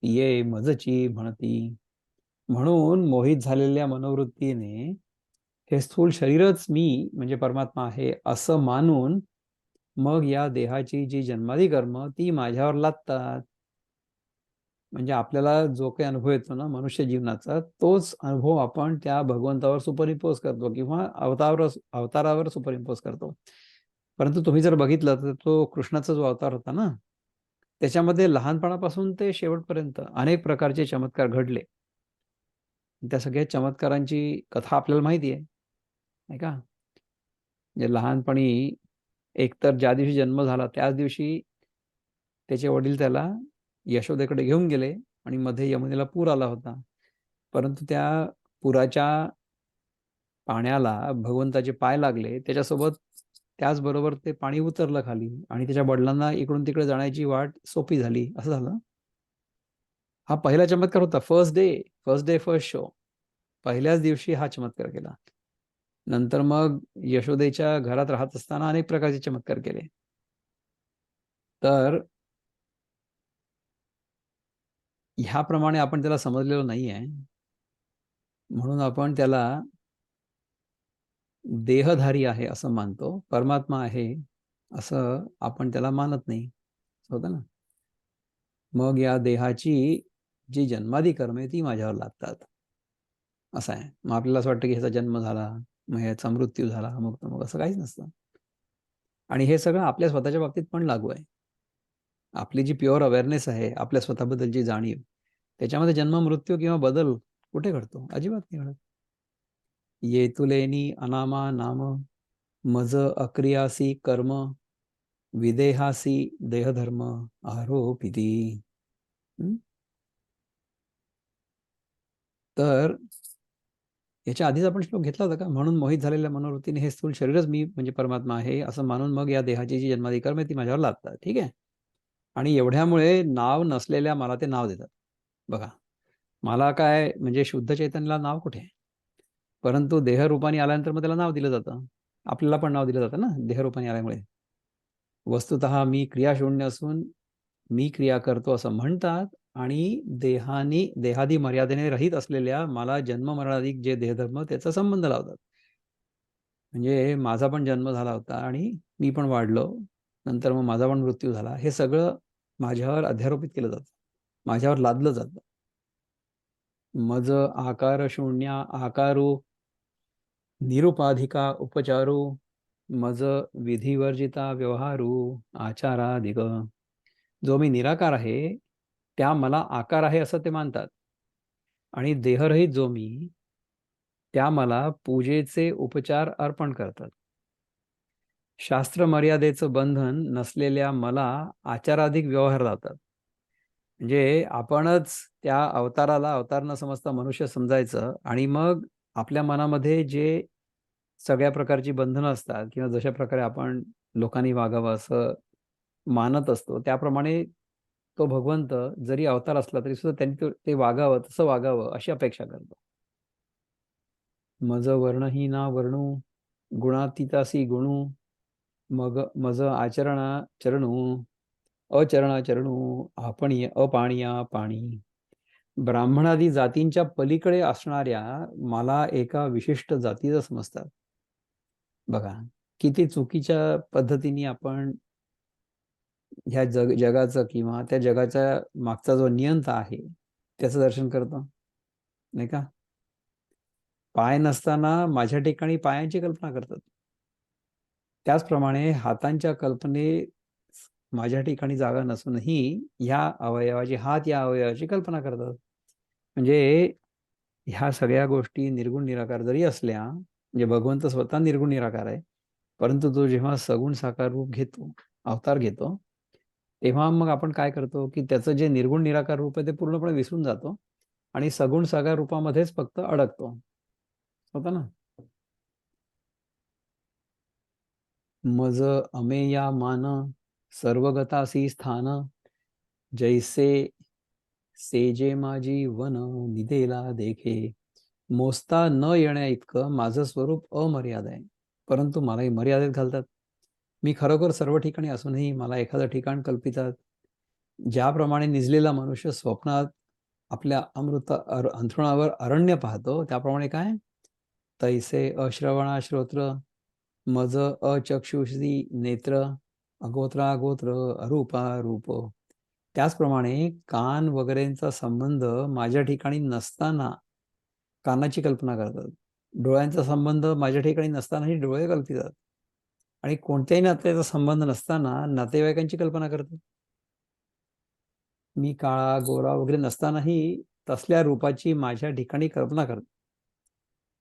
ये मजची म्हणती. म्हणून मोहित झालेल्या मनोवृत्तीने हे स्थूल शरीरच मी म्हणजे परमात्मा आहे असं मानून मग या देहाची जी जन्मादी कर्म ती माझ्यावर लादतात. म्हणजे आपल्याला जो काही अनुभव येतो ना मनुष्य जीवनाचा, तोच अनुभव आपण त्या भगवंतावर सुपरइम्पोज करतो किंवा अवतारावर सुपरइम्पोज करतो. परंतु तुम्ही जर बघितलं तर तो कृष्णाचा जो अवतार होता ना, त्याच्यामध्ये लहानपणापासून ते शेवटपर्यंत अनेक प्रकारचे चमत्कार घडले. त्या सगळ्या चमत्कारांची कथा आपल्याला माहिती आहे, नाही का? म्हणजे लहानपणी एकतर ज्या दिवशी जन्म झाला त्याच दिवशी त्याचे वडील त्याला यशोदेकडे घेऊन गेले आणि मध्ये यमुनेला पूर आला होता. परंतु त्या पुराच्या पाण्याला भगवंताचे पाय लागले, त्याच्यासोबत त्याचबरोबर ते पाणी उतरलं खाली आणि त्याच्या वडिलांना इकडून तिकडे जाण्याची वाट सोपी झाली, असं झालं. हा पहिला चमत्कार होता. First day first show. पहिल्याच दिवशी हा चमत्कार केला. नंतर मग यशोदेच्या घरात राहत असताना अनेक प्रकारचे चमत्कार केले. तर ह्याप्रमाणे आपण त्याला समजलेलो नाही आहे, म्हणून आपण त्याला देहधारी आहे असं मानतो, परमात्मा आहे असं आपण त्याला मानत नाही, होतं ना? मग या देहाची जी जन्मादी कर्मे ती माझ्यावर लागतात, असं आहे. मग आपल्याला असं वाटतं की ह्याचा जन्म झाला, मग ह्याचा मृत्यू झाला, मग असं काहीच नसतं. आणि हे सगळं आपल्या स्वतःच्या बाबतीत पण लागू आहे. आपली जी प्युअर अवेअरनेस आहे, आपल्या स्वतःबद्दलची जाणीव, त्याच्यामध्ये जन्म मृत्यू किंवा बदल कुठे घडतो? अजिबात नाही घडत. येतुलेनी अनामा नाम, मज अक्रियासी कर्म, विदेहासी देहधर्म आरोपिती. तर याच्या आधीच आपण श्लोक घेतला होता का? म्हणून मोहित झालेल्या मनोवृत्तीने हे स्थूल शरीरच मी म्हणजे परमात्मा आहे असं मानून मग या देहाची जी जन्मादी कर्म ती माझ्यावर लादतात. ठीक आहे. आणि एवढ्यामुळे नाव नसलेल्या मला ते नाव देतात. बघा, मला काय म्हणजे शुद्ध चैतन्याला नाव कुठे आहे? परंतु देहरूपाने आल्यानंतर मग त्याला नाव दिलं जातं. आपल्याला पण नाव दिलं जातं ना देहरूपाने आल्यामुळे. वस्तुतः मी क्रियाशून्य असून मी क्रिया करतो असं म्हणतात आणि देहादी मर्यादेने रहित असलेल्या मला जन्म मरणाधिक जे देहधर्म त्याचा संबंध लावतात. म्हणजे माझा पण जन्म झाला होता आणि मी पण वाढलो, नंतर मग माझा पण मृत्यू झाला, हे सगळं माझ्यावर अध्यारोपित केलं जातं, माझ्यावर लादलं जातं. मज आकार शून्य आकारो निरुपाधिका उपचारो मज विधिवर्जिता व्यवहारू आचाराधिक. जो मी निराकार आहे त्या मला आकार आहे असं ते मानतात आणि देहरहित जो मी त्या मला पूजेचे उपचार अर्पण करतात. शास्त्र मर्यादेचं बंधन नसलेल्या मला आचाराधिक व्यवहार लावतात. म्हणजे आपणच त्या अवताराला अवतार न समजता मनुष्य समजायचं आणि मग आपल्या मनामध्ये जे सगळ्या प्रकारची बंधनं असतात किंवा जशा प्रकारे आपण लोकांनी वागावं असं मानत असतो त्याप्रमाणे तो भगवंत जरी अवतार असला तरी सुद्धा त्यांनी ते वागावं तसं वागावं अशी अपेक्षा करतो. मज वर्णहीना वर्णू गुणातीतासी गुणू मग मज आचरणा चरणू अचरणा चरणू आपणीय अपाणिया पाणी. ब्राह्मणादी जातींच्या पलीकडे असणाऱ्या मला एका विशिष्ट जातीचं समजतात. बघा, किती चुकीच्या पद्धतीने आपण ह्या जगाचं किंवा त्या जगाच्या मागचा जो नियंता आहे त्याचं दर्शन करतो, नाही का? पाय नसताना माझ्या ठिकाणी पायांची कल्पना करतात. त्याचप्रमाणे हातांच्या कल्पनेत माझ्या ठिकाणी जागा नसूनही ह्या अवयवाची हात या अवयवाची कल्पना करतात. म्हणजे ह्या सगळ्या गोष्टी निर्गुण निराकार जरी असल्या, म्हणजे भगवंत स्वतः निर्गुण निराकार आहे, परंतु तो जेव्हा सगुण साकार रूप घेतो, अवतार घेतो, तेव्हा मग आपण काय करतो की त्याचं जे निर्गुण निराकार रूप आहे ते पूर्णपणे विसरून जातो आणि सगुण साकार रूपामध्येच फक्त अडकतो. होतं ना? मज अमेया मान सर्वगतासी स्थान जैसे सेजे माझी वन निदेला देखे. मोजता न येण्या इतकं माझं स्वरूप अमर्याद आहे, परंतु मलाही मर्यादेत घालतात. मी खरोखर सर्व ठिकाणी असूनही मला एखादं ठिकाण कल्पितात. ज्याप्रमाणे निजलेला मनुष्य स्वप्नात आपल्या अमृत अंथरुणावर अरण्य पाहतो त्याप्रमाणे काय तैसे अश्रवणा श्रोत्र मज अचक्षुषी नेत्र अगोत्रा गोत्र अरूपा रूप. त्याचप्रमाणे कान वगैरेंचा संबंध माझ्या ठिकाणी नसताना कानाची कल्पना करतात. डोळ्यांचा संबंध माझ्या ठिकाणी नसतानाही डोळे कल्पितात आणि कोणत्याही नात्याचा संबंध नसताना नातेवाईकांची कल्पना करतात. मी काळा गोरा वगैरे नसतानाही तसल्या रूपाची माझ्या ठिकाणी कल्पना करतो.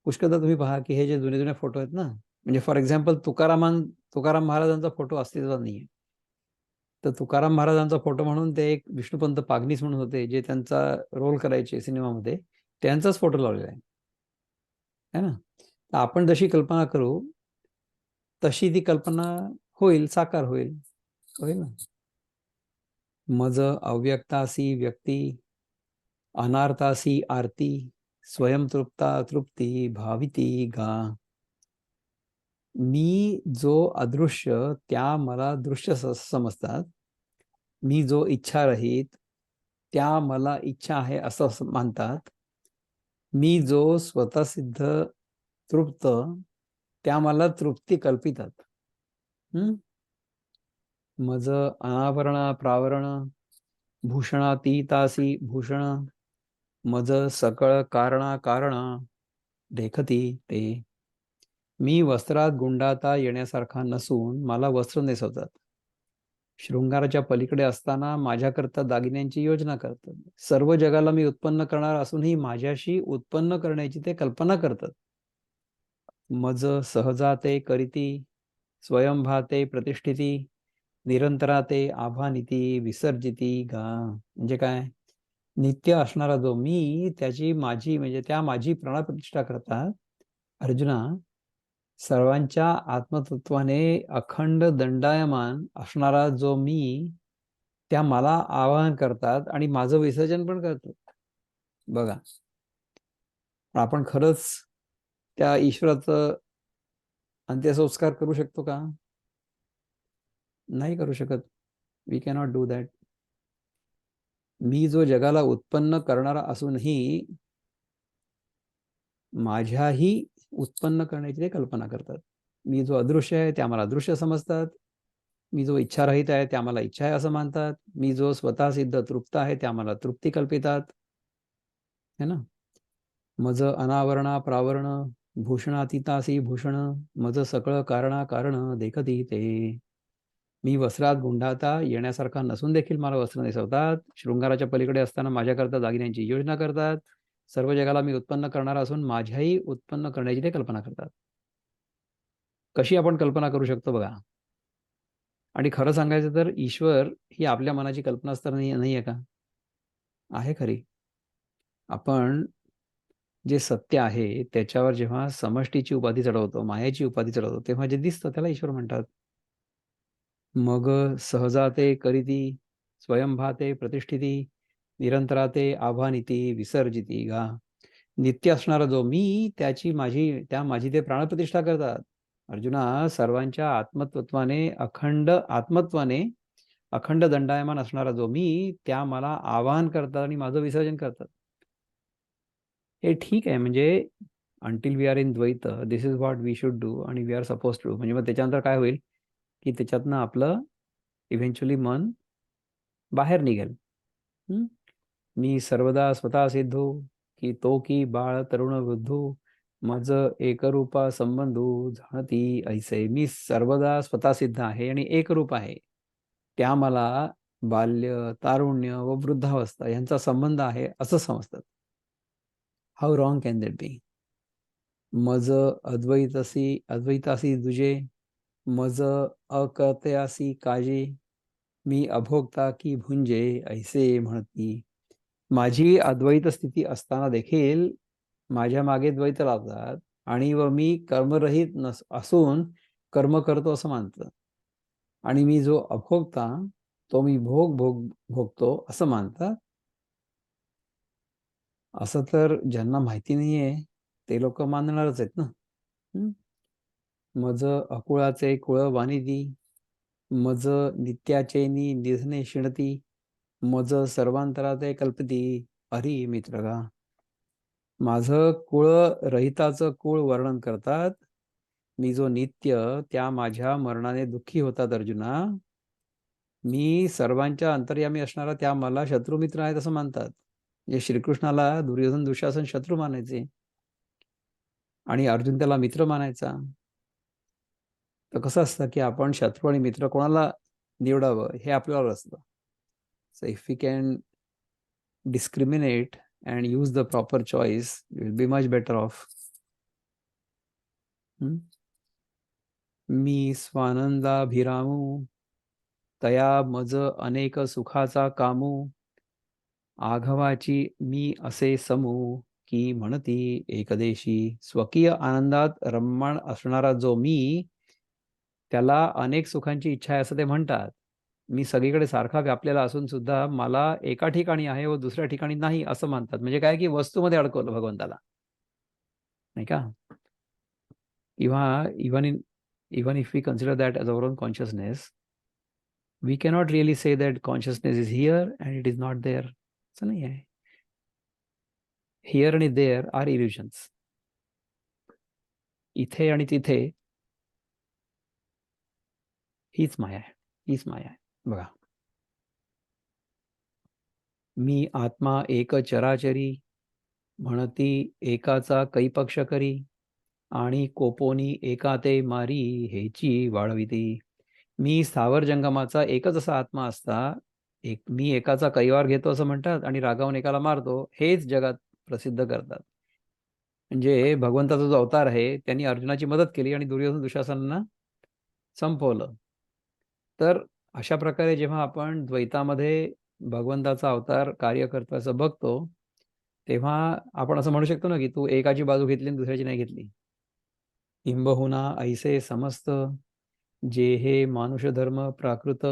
पुष्कळदा तुम्ही पहा की हे जे जुने जुने फोटो आहेत ना, म्हणजे फॉर एक्झाम्पल तुकाराम महाराजांचा फोटो अस्तित्वात नाहीये. तर तुकाराम महाराजांचा फोटो म्हणून ते एक विष्णुपंत पागनीस म्हणून होते जे त्यांचा रोल करायचे सिनेमामध्ये, त्यांचाच फोटो लावलेला आहे ना. तर आपण जशी कल्पना करू तशी ती कल्पना होईल, साकार होईल, होईल ना. मज अव्यक्तासी व्यक्ती अनार्थासी आरती स्वयंतृप्ता तृप्ती भाविती गा. मी जो अदृश्य त्या मला दृश्य समजतात. मी जो इच्छा रहित त्या मला इच्छा आहे असं मानतात. मी जो स्वतः सिद्ध तृप्त त्या मला तृप्ती कल्पितात. मज अनावरण प्रावरण भूषणातीतासी भूषण मज सकळ कारणा कारण देखती ते. मी वस्त्रात गुंडाता येण्यासारखा नसून मला वस्त्र नेसवतात. शृंगाराच्या पलीकडे असताना माझ्याकरता दागिन्यांची योजना करतात. सर्व जगाला मी उत्पन्न करणार असूनही माझ्याशी उत्पन्न करण्याची ते कल्पना करतात. मज सहजाते करीती स्वयंभाते प्रतिष्ठिती निरंतराते आभानिती विसर्जिती गा. म्हणजे काय, नित्य असणारा जो मी त्याची माझी म्हणजे त्या माझी प्राणप्रतिष्ठा करतात. अर्जुना, सर्वांच्या आत्मतत्वाने अखंड दंडायमान असणारा जो मी त्या मला आवाहन करतात आणि माझं विसर्जन पण करतात. बघा, आपण खरंच त्या ईश्वराचं अंत्यसंस्कार करू शकतो का? नाही करू शकत. We cannot do that. मी जो जगाला उत्पन्न करणारा असूनही माझ्याही उत्पन्न करण्याची ते कल्पना करतात. मी जो अदृश्य आहे ते आम्हाला अदृश्य समजतात. मी जो इच्छारहित आहे ते आम्हाला इच्छा आहे असं मानतात. मी जो स्वतः सिद्ध तृप्त आहे ते आम्हाला तृप्ती कल्पितात. है ना? मज अनावरणा प्रावरण भूषणातीतासी भूषण मज सकळ कारणा कारण देखती ते. मी वस्त्रात गुंडाळता येण्यासारखा नसून देखील मला वस्त्र नेसवतात. शृंगाराच्या पलीकडे असताना माझ्याकरता दागिन्यांची योजना करतात. सर्व जगाला मी उत्पन्न करणारा असून माझ्याही उत्पन्न करण्याची ते कल्पना करतात. कशी आपण कल्पना करू शकतो बघा. आणि खरं सांगायचं तर ईश्वर ही आपल्या मनाची कल्पनाच तर नाही आहे का? आहे खरी. आपण जे सत्य आहे त्याच्यावर जेव्हा समष्टीची उपाधी चढवतो, मायेची उपाधी चढवतो, तेव्हा जे दिसतं त्याला ईश्वर म्हणतात. मग सहजाते करीती स्वयंभाते प्रतिष्ठिती निरंतराते आव्हानिती विसर्जिती गा. नित्य असणारा जो मी त्या माझी ते प्राणप्रतिष्ठा करतात. अर्जुना, सर्वांच्या आत्मत्वाने अखंड दंडायमान असणारा जो मी त्या मला आवाहन करतात आणि माझं विसर्जन करतात. हे ठीक आहे. म्हणजे अंटिल वी आर इन द्वैत this is what we should do आणि वी आर सपोज टू. म्हणजे मग त्याच्यानंतर काय होईल की त्याच्यातनं आपलं इव्हेंच्युअली मन बाहेर निघेल. मी सर्वदा स्वतः सिद्धू की तो की बाळ तरुण वृद्धू मज एकरूपा संबंधू जाणती ऐसे. मी सर्वदा स्वतः सिद्ध आहे आणि एकरूप आहे. त्या मला बाल्य तारुण्य व वृद्धावस्था यांचा संबंध आहे असं समजतात. हाऊ रॉंग कॅन दॅट बी? मज अद्वैतासी दुजे मज अकर्त्यासी काजे मी अभोक्ता की भुंजे ऐसे म्हणती. माझी अद्वैत स्थिती असताना देखील माझ्या मागे द्वैत लावतात आणि मी कर्मरहित असून कर्म करतो असं मानतं. आणि मी जो अभोक्ता तो मी भोगतो असं मानतात. असं तर ज्यांना माहिती नाहीये ते लोक मानणारच आहेत ना. मज अकुळाचे कुळ वानिदी मज नित्याचे निधने शिणती मज सर्वांतराते कल्पती हरी मित्रगा. माझं कुळ रहिताचं कुळ वर्णन करतात. मी जो नित्य त्या माझ्या मरणाने दुःखी होतात अर्जुना. मी सर्वांच्या अंतर्यामी असणारा त्या मला शत्रुमित्र आहेत असं मानतात. म्हणजे श्रीकृष्णाला दुर्योधन दुःशासन शत्रू मानायचे आणि अर्जुन त्याला मित्र मानायचा. तर कसं असतं की आपण शत्रू आणि मित्र कोणाला निवडावं हे आपल्यावर असतं. So if we can discriminate and use the proper choice, you will be much better off. मी स्वानंदाभिरामू तया मज अनेक सुखाचा कामू आघवाची मी असे समू की म्हणती एकदेशी. स्वकीय आनंदात रममाण असणारा जो मी त्याला अनेक सुखांची इच्छा आहे असं ते म्हणतात. मी सगळीकडे सारखा व्यापलेला असून सुद्धा मला एका ठिकाणी आहे व दुसऱ्या ठिकाणी नाही असं मानतात. म्हणजे काय की वस्तूमध्ये अडकवलं भगवंताला, नाही का? किंवा even if we consider that as our own consciousness, we cannot really say that consciousness is here and it is not there. असं नाही आहे. हिअर आणि देअर आर इल्युजन्स. इथे आणि तिथे हीच माया आहे. हीच माया आहे. बघा, मी आत्मा एक चराचरी म्हणती एकाचा कैपक्ष करी आणि कोपोनी एका ते मारी हेची वाढविती. मी स्थावर जंगमाचा एकच असा आत्मा असता मी एकाचा कैवार घेतो असं म्हणतात आणि रागावून एकाला मारतो हेच जगात प्रसिद्ध करतात. म्हणजे भगवंताचा जो अवतार आहे त्यांनी अर्जुनाची मदत केली आणि दुर्योधन दुःशासनांना संपवलं. तर अशा प्रकारे जेव्हा आपण द्वैतामध्ये भगवंताचा अवतार कार्य करतो बघतो तेव्हा आपण असं म्हणू शकतो ना की तू एकाची बाजू घेतली आणि दुसऱ्याची नाही घेतली. किंबहुना ऐसे समस्त जे हे मानुष धर्म प्राकृत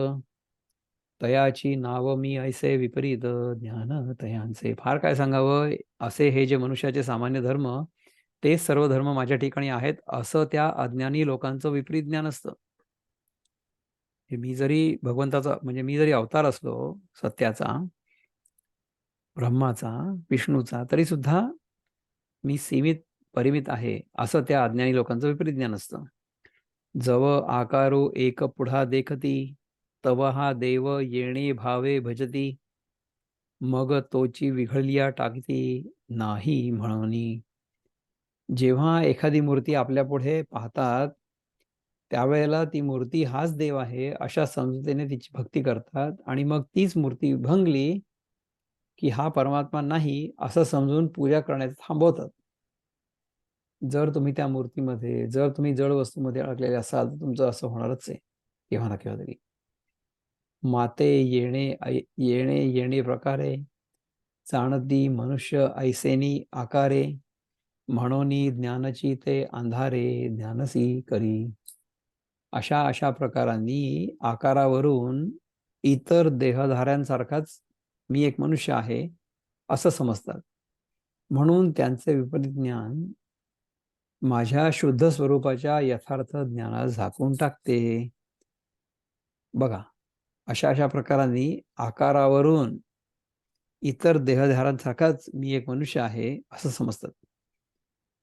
तयाची नाव मी ऐसे विपरीत ज्ञान तयांचे. फार काय सांगावं, असे हे जे मनुष्याचे सामान्य धर्म, तेच सर्व धर्म माझ्या ठिकाणी आहेत, असं त्या अज्ञानी लोकांचं विपरीत ज्ञान असतं. मी जरी भगवंताचा म्हणजे मी जरी अवतार असलो सत्याचा, ब्रह्माचा, विष्णूचा, तरी सुद्धा मी सीमित परिमित आहे, असं त्या अज्ञानी लोकांचं विपरीत ज्ञान असतं. जव आकारो एक पुढा देखती, तव हा देव येणे भावे भजती. मग तोची विघळलिया टाकती, नाही म्हणूनी. जेव्हा एखादी मूर्ती आपल्या पुढे पाहतात, त्यावेळेला ती मूर्ती हाच देव आहे अशा समजुतीने तिची भक्ती करतात, आणि मग तीच मूर्ती भंगली की हा परमात्मा नाही असं समजून पूजा करण्याचं थांबवतात. जर तुम्ही त्या मूर्तीमध्ये, जर तुम्ही जड वस्तूमध्ये अडकलेले असाल, तर तुमचं असं होणारच आहे केव्हा ना केव्हा तरी. माते येणे येणे प्रकारे, जाणती मनुष्य ऐसेनी आकारे. म्हणोनी ज्ञानची ते अंधारे, ज्ञानसी करी. अशा अशा प्रकारांनी आकारावरून इतर देहधाऱ्यांसारखाच मी एक मनुष्य आहे असं समजतात. म्हणून त्यांचे विपरीत ज्ञान माझ्या शुद्ध स्वरूपाच्या यथार्थ ज्ञानाला झाकून टाकते. बघा, अशा अशा प्रकारांनी आकारावरून इतर देहधाऱ्यांसारखाच मी एक मनुष्य आहे असं समजतात.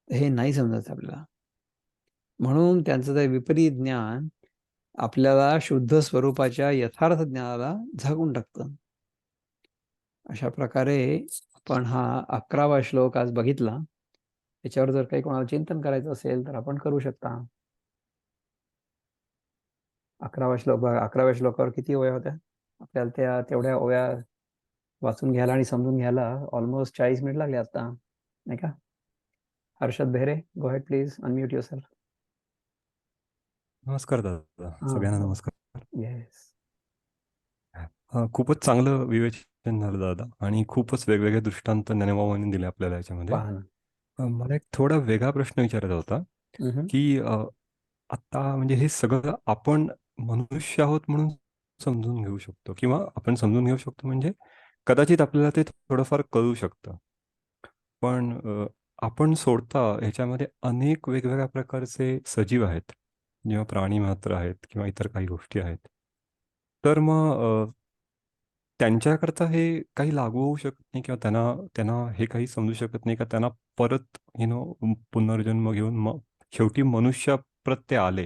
हे नाही समजायचं आपल्याला. म्हणून त्यांचं ते विपरीत ज्ञान आपल्याला शुद्ध स्वरूपाच्या यथार्थ ज्ञानाला झाकून टाकतं. अशा प्रकारे आपण हा 11वा श्लोक आज बघितला. याच्यावर जर काही कोणाला चिंतन करायचं असेल तर आपण करू शकता. 11व्या श्लोकावर किती ओव्या होत्या? आपल्याला त्या तेवढ्या ओव्या वाचून घ्यायला आणि समजून घ्यायला ऑलमोस्ट 40 मिनिट लागले आता, नाही का? हर्षद बेहरे, गो हेड प्लीज, अनम्यूट युअरसेल्फ. नमस्कार दादा, सगळ्यांना हो. नमस्कार. येस. खूपच चांगलं विवेचन झालं दादा, आणि खूपच वेगवेगळे दृष्टांत ज्ञानोबांनी दिले आपल्याला याच्यामध्ये. पहा ना. मला एक थोडा वेगळा प्रश्न विचारायचा होता, की आता म्हणजे हे सगळं आपण मनुष्य आहोत म्हणून समजून घेऊ शकतो, किंवा आपण समजून घेऊ शकतो म्हणजे कदाचित आपल्याला ते थोडंफार कळू शकतं. पण आपण सोडता ह्याच्यामध्ये अनेक वेगवेगळ्या प्रकारचे सजीव आहेत, जेव्हा प्राणी मात्र आहेत किंवा इतर काही गोष्टी आहेत. तर मग त्यांच्याकरता हे काही लागू होऊ शकत नाही, किंवा त्यांना त्यांना हे काही समजू शकत नाही का त्यांना परत पुनर्जन्म घेऊन मग शेवटी मनुष्याप्रत ते आले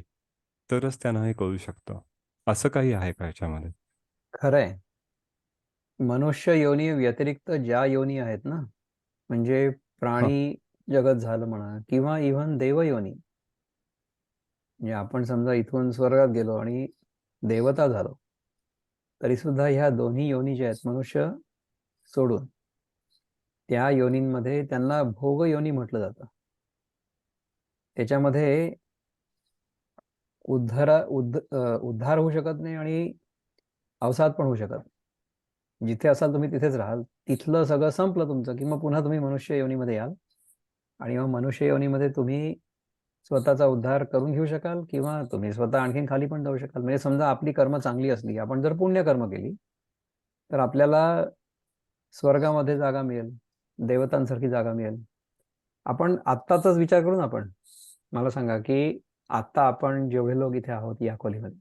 तरच त्यांना हे कळू शकतं, असं काही आहे का याच्यामध्ये? खरंय. मनुष्य योनी व्यतिरिक्त ज्या योनी आहेत ना, म्हणजे हां. प्राणी जगत झालं म्हणा, किंवा इव्हन देवयोनी, म्हणजे आपण समजा इथून स्वर्गात गेलो आणि देवता झालो, तरी सुद्धा ह्या दोन्ही योनी ज्या आहेत मनुष्य सोडून, त्या योनींमध्ये त्यांना भोग योनी म्हटलं जातं. त्याच्यामध्ये उद्धार होऊ शकत नाही आणि अवसाद पण होऊ शकत. जिथे असाल तुम्ही तिथेच राहाल. तिथलं सगळं संपलं तुमचं की मग पुन्हा तुम्ही मनुष्य योनीमध्ये याल, आणि मग मनुष्य योनीमध्ये तुम्ही स्वतःचा उद्धार करून घेऊ शकाल, किंवा तुम्ही स्वतः आणखीन खाली पण जाऊ शकाल. म्हणजे समजा आपली कर्म चांगली असली, आपण जर पुण्यकर्म केली, तर आपल्याला स्वर्गामध्ये जागा मिळेल, देवतांसारखी जागा मिळेल. आपण आत्ताचाच विचार करून आपण मला सांगा की आता आपण जेवढे लोक इथे आहोत या खोलीमध्ये,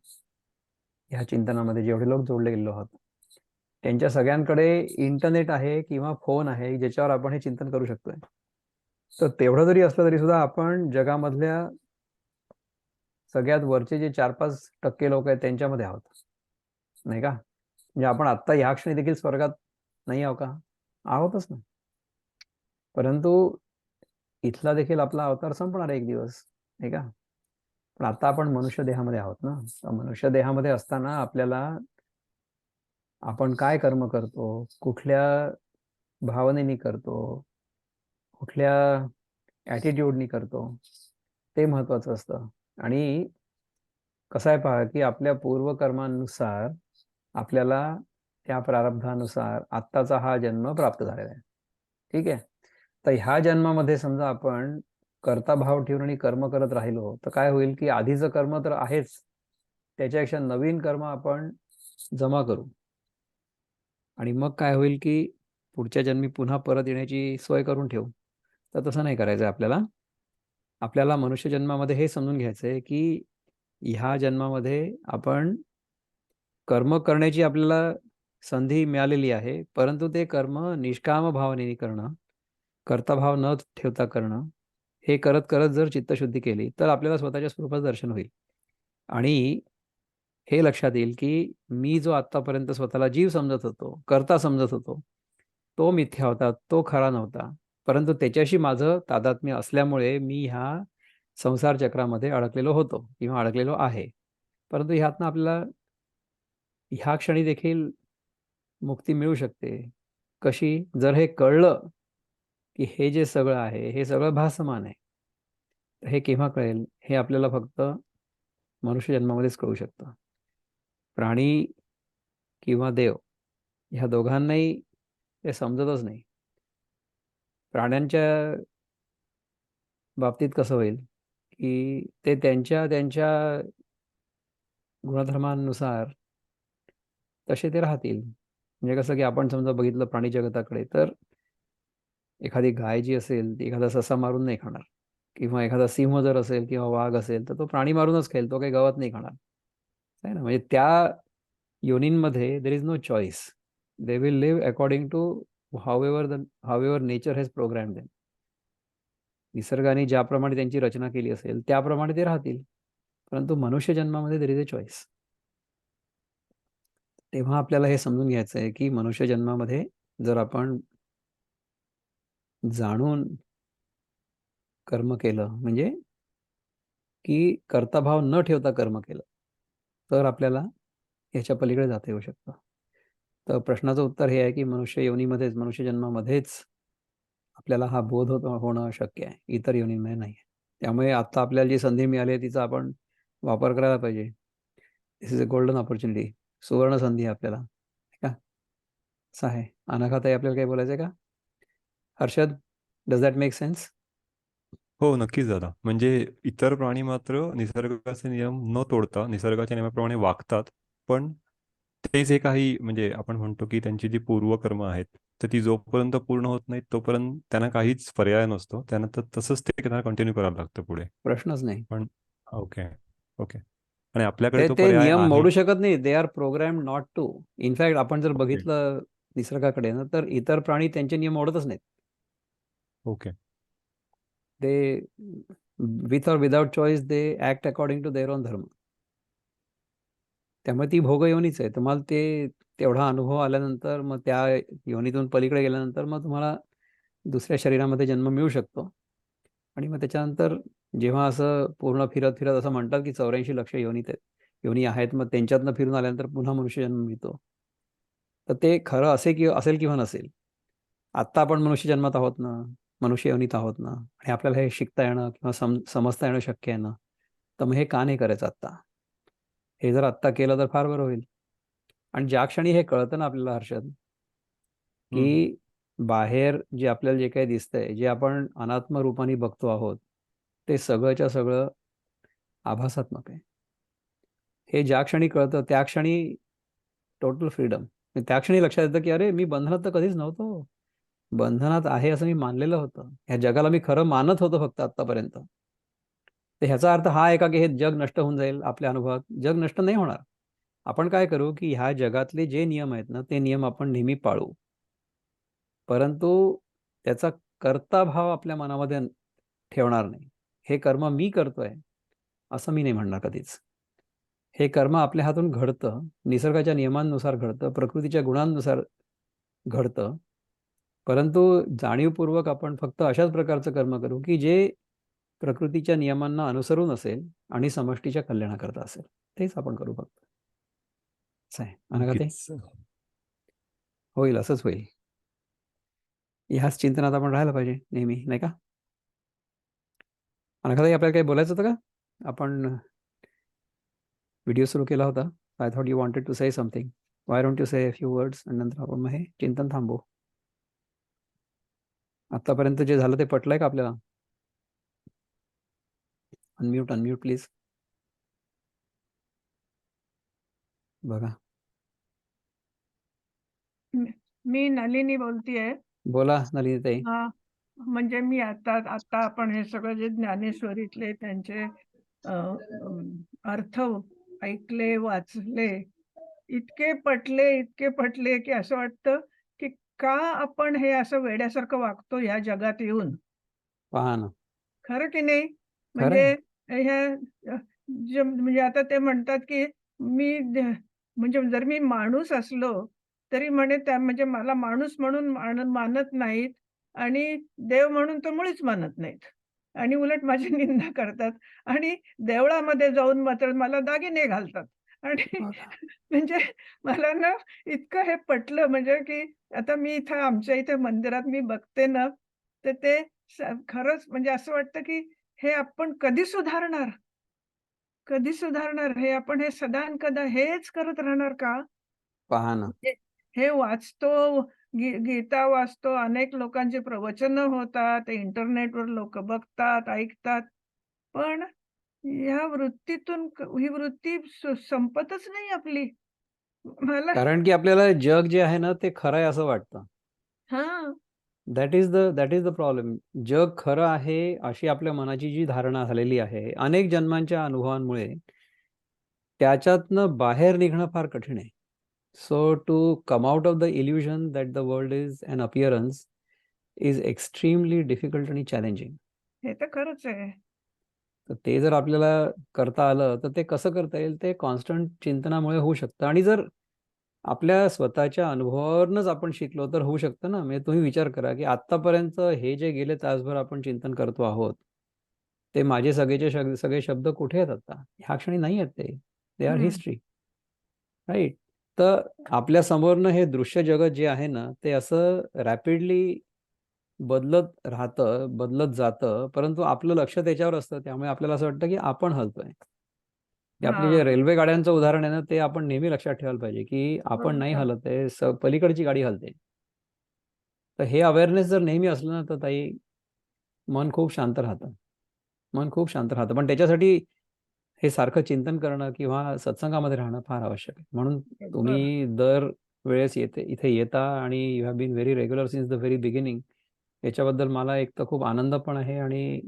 ह्या चिंतनामध्ये जेवढे लोक जोडले गेलो आहोत, त्यांच्या सगळ्यांकडे इंटरनेट आहे किंवा फोन आहे ज्याच्यावर आपण हे चिंतन करू शकतोय. तर तेवढं जरी असलं तरी सुद्धा आपण जगामधल्या सगळ्यात वरचे जे 4-5% लोक आहेत त्यांच्यामध्ये आहोत, नाही का? म्हणजे आपण आत्ता ह्या क्षणी देखील स्वर्गात नाही आहो का? आहोतच ना. परंतु इथला देखील आपला अवतार संपणार आहे एक दिवस, नाही का? पण आता आपण मनुष्य देहामध्ये आहोत ना. तर मनुष्य देहामध्ये असताना आपल्याला आपण काय कर्म करतो, कुठल्या भावनेनी करतो, कुठल्या ॲटिट्यूडनी करतो, ते महत्वाचं असतं. आणि कसं आहे पहा की आपल्या पूर्वकर्मानुसार आपल्याला त्या प्रारब्धानुसार आत्ताचा हा जन्म प्राप्त झालेला आहे. ठीक आहे. तर ह्या जन्मामध्ये समजा आपण कर्ता भाव ठेवून आणि कर्म करत राहिलो तर काय होईल की, आधीचं कर्म तर आहेच, त्याच्यापेक्षा नवीन कर्म आपण जमा करू. आणि मग काय होईल की पुढच्या जन्मी पुन्हा परत येण्याची सोय करून ठेवू. तर तसं नाही करायचं आपल्याला. आपल्याला मनुष्य जन्मामध्ये हे समजून घ्यायचं आहे की ह्या जन्मामध्ये आपण कर्म करण्याची आपल्याला संधी मिळालेली आहे, परंतु ते कर्म निष्काम भावनेने करणं, कर्ताभाव न ठेवता करणं, हे करत करत जर चित्तशुद्धी केली तर आपल्याला स्वतःच्या स्वरूपाचं दर्शन होईल. आणि हे लक्षात येईल की मी जो आत्तापर्यंत स्वतःला जीव समजत होतो, कर्ता समजत होतो, तो मिथ्या होता, तो खरा नव्हता. परंतु त्याच्याशी माझं तादात्म्य असल्यामुळे मी ह्या संसार चक्रामध्ये अडकलेलो होतो किंवा अडकलेलो आहे. परंतु ह्यातनं आपल्याला ह्या क्षणी देखील मुक्ती मिळू शकते. कशी? जर हे कळलं की हे जे सगळं आहे, हे सगळं भासमान आहे. तर हे केव्हा कळेल? हे आपल्याला फक्त मनुष्य जन्मामध्येच कळू शकतं. प्राणी किंवा देव ह्या दोघांनाही ते समजतच नाही. प्राण्यांच्या बाबतीत कसं होईल की ते त्यांच्या त्यांच्या गुणधर्मानुसार तसे ते राहतील. म्हणजे कसं की आपण समजा बघितलं प्राणी जगताकडे, तर एखादी गाय जी असेल ती एखादा ससा मारून नाही खाणार, किंवा एखादा सिंह जर असेल किंवा वाघ असेल तर तो प्राणी मारूनच खाईल, तो काही गवत नाही खाणार. आहे ना. म्हणजे त्या योनींमध्ये there is no choice. They will live according to however nature has program them. निसर्गाने ज्याप्रमाणे त्यांची रचना केली असेल त्याप्रमाणे ते राहतील. परंतु मनुष्य जन्मामध्ये देर इज अ चॉईस. तेव्हा आपल्याला हे समजून घ्यायचं आहे की मनुष्य जन्मामध्ये जर आपण जाणून कर्म केलं, म्हणजे की कर्ताभाव न ठेवता कर्म केलं, तर आपल्याला याच्या पलीकडे जाता येऊ शकतं. तर प्रश्नाचं उत्तर हे आहे की मनुष्य योनीमध्येच, मनुष्य जन्मामध्येच आपल्याला हा बोध होणं शक्य आहे, इतर योनीमध्ये नाही. त्यामुळे आता आपल्याला जी संधी मिळाली आहे तिचा आपण वापर करायला पाहिजे. दिस इज अ गोल्डन ऑपॉर्च्युनिटी. सुवर्ण संधी आहे आपल्याला, का असं आहे. अनाघाताई, आपल्याला काही बोलायचं आहे का? Harshad, does that make sense? हो, नक्कीच दादा. म्हणजे इतर प्राणी मात्र निसर्गाचे नियम न तोडता निसर्गाच्या नियमाप्रमाणे वागतात. पण ते जे काही म्हणजे आपण म्हणतो की त्यांची जी पूर्वकर्म आहेत, तर ती जोपर्यंत पूर्ण होत नाहीत तोपर्यंत त्यांना काहीच पर्याय नसतो. त्यांना तर तसंच ते त्यांना कंटिन्यू करावं लागतं पुढे. प्रश्नच नाही. पण ओके, ओके. आणि आपल्याकडे ते तो ते पर्याय नियम आहे. मोडू शकत नाही. They are program not to. In fact आपण जर ओके, बघितलं निसर्गाकडे ना, तर इतर प्राणी त्यांचे नियम मोडतच नाहीत. Okay. They with or without choice they act according to their own dharma. त्यामुळे ती भोग योनीच आहे. तुम्हाला ते तेवढा अनुभव आल्यानंतर, मग त्या योनीतून पलीकडे गेल्यानंतर मग तुम्हाला दुसऱ्या शरीरामध्ये जन्म मिळू शकतो. आणि मग त्याच्यानंतर जेव्हा असं पूर्ण फिरत फिरत असं म्हणतात की 84 लक्ष योनी आहेत, मग त्यांच्यातनं फिरून आल्यानंतर पुन्हा मनुष्य जन्म मिळतो. तर ते खरं असेल किंवा नसेल, आत्ता आपण मनुष्य जन्मात आहोत ना, मनुष्य योनीत आहोत ना, आणि आपल्याला हे शिकता येणं किंवा समजता येणं शक्य आहे ना, तर मग हे का नाही करायचं आत्ता? हे जर आत्ता केलं तर फार बरं होईल. आणि ज्या क्षणी हे कळतं ना आपल्याला, हर्षद, हम्म. की बाहेर जे आपल्याला जे काही दिसतंय, जे आपण अनात्म रूपाने बघतो आहोत, ते सगळंच्या सगळं आभासात्मक आहे. हे ज्या क्षणी कळतं त्या क्षणी टोटल फ्रीडम. त्या क्षणी लक्षात येतं की अरे, मी बंधनात तर कधीच नव्हतो. बंधनात आहे असं मी मानलेलं होतं. ह्या जगाला मी खरं मानत होतो फक्त आत्तापर्यंत. तर ह्याचा अर्थ हा आहे का की हे जग नष्ट होऊन जाईल आपल्या अनुभवात? जग नष्ट नाही होणार. आपण काय करू की ह्या जगातले जे नियम आहेत ना, ते नियम आपण नेहमी पाळू. परंतु त्याचा कर्ता भाव आपल्या मनामध्ये ठेवणार नाही. हे कर्म मी करतोय असं मी नाही म्हणणार कधीच. हे कर्म आपल्या हातून घडतं, निसर्गाच्या नियमांनुसार घडतं, प्रकृतीच्या गुणांनुसार घडतं. परंतु जाणीवपूर्वक आपण फक्त अशाच प्रकारचं कर्म करू की जे प्रकृतीच्या नियमांना अनुसरून असेल आणि समष्टीच्या कल्याणाकरता असेल. तेच आपण करू फक्त. असं आहे. अनघाते, नक्कीच. होईल, असंच होईल. ह्याच चिंतनात आपण राहायला पाहिजे नेहमी, नाही का? अनघाताई, आपल्याला काही बोलायचं होतं का? आपण व्हिडिओ सुरू केला होता. I thought you wanted to say something. Why don't you say few words, आणि नंतर आपण मग हे चिंतन थांबवू. आतापर्यंत जे झालं ते पटलंय का आपल्याला? Unmute, unmute please. बघा, मी नलिनी बोलतीये. बोला नलिनीताई. हा, म्हणजे मी आता आपण हे सगळं जे ज्ञानेश्वरीतले त्यांचे अर्थ ऐकले, वाचले, इतके पटले की असं वाटतं की का आपण हे असं वेड्यासारखं वागतो ह्या जगात येऊन. पहा ना. खरं की नाही? खरंय. म्हणजे ह्या म्हणजे आता ते म्हणतात की मी म्हणजे जर मी माणूस असलो तरी म्हणे त्या म्हणजे मला माणूस म्हणून मानत नाहीत आणि देव म्हणून तर मुळीच मानत नाहीत आणि उलट माझी निंदा करतात आणि देवळामध्ये जाऊन मात्र मला दागिने घालतात आणि बघा. म्हणजे मला ना इतकं हे पटलं म्हणजे की आता मी इथं आमच्या इथे मंदिरात मी बघते ना, तर ते खरंच म्हणजे असं वाटतं की हे आपण कधी सुधारणार? कधी सुधारणार? हे आपण हे सदानकदा हेच करत राहणार का? पहा ना. म्हणजे हे वाचतो, गीता वाचतो, अनेक लोकांची प्रवचनं होतात, इंटरनेटवर लोकं बघतात, ऐकतात. पण ह्या वृत्तीतून ही वृत्ती संपतच नाही आपली. मला कारण की आपल्याला जग जे आहे ना ते खरं आहे असं वाटतं. हां. That is the problem. जग खरं आहे अशी आपल्या मनाची जी धारणा झालेली आहे अनेक जन्मांच्या अनुभवांमुळे, त्याच्यातनं बाहेर निघणं फार कठीण आहे. So to come out of the illusion that the world is an appearance is extremely difficult आणि चॅलेंजिंग. हे तर खरंच आहे. तर ते जर आपल्याला करता आलं तर ते कसं करता येईल? ते कॉन्स्टंट चिंतनामुळे होऊ शकतं आणि जर आपल्या स्वतःच्या अनुभवावरूनच आपण शिकलो तर होऊ शकतं ना. म्हणजे तुम्ही विचार करा की आत्तापर्यंत हे जे गेले तासभर आपण चिंतन करतो आहोत, ते माझे सगळे शब्द कुठे आहेत आता? ह्या क्षणी नाही आहेत ते. दे आर हं. हिस्ट्री. राईट. तर आपल्या समोरनं हे दृश्य जगत जे आहे ना, ते असं रॅपिडली बदलत राहतं, बदलत जातं, परंतु आपलं लक्ष त्याच्यावर असतं. त्यामुळे आपल्याला असं वाटतं की आपण हलतोय. की आपली जे हां. रेल्वे गाड्यांचं उदाहरण आहे ना, ते आपण नेहमी लक्षात ठेवायला पाहिजे, की आपण नाही बरोबर. हलत आहे, पलीकडची गाडी हलते. तर हे अवेअरनेस जर नेहमी असलं ना, तर ताई मन खूप शांत राहतं. मन खूप शांत राहतं. पण त्याच्यासाठी हे सारखं चिंतन करणं किंवा सत्संगामध्ये राहणं फार आवश्यक आहे. म्हणून बरोबर. तुम्ही दर वेळेस इथे येता आणि you have been very regular since the very beginning. याच्याबद्दल मला एक तर खूप आनंद पण आहे आणि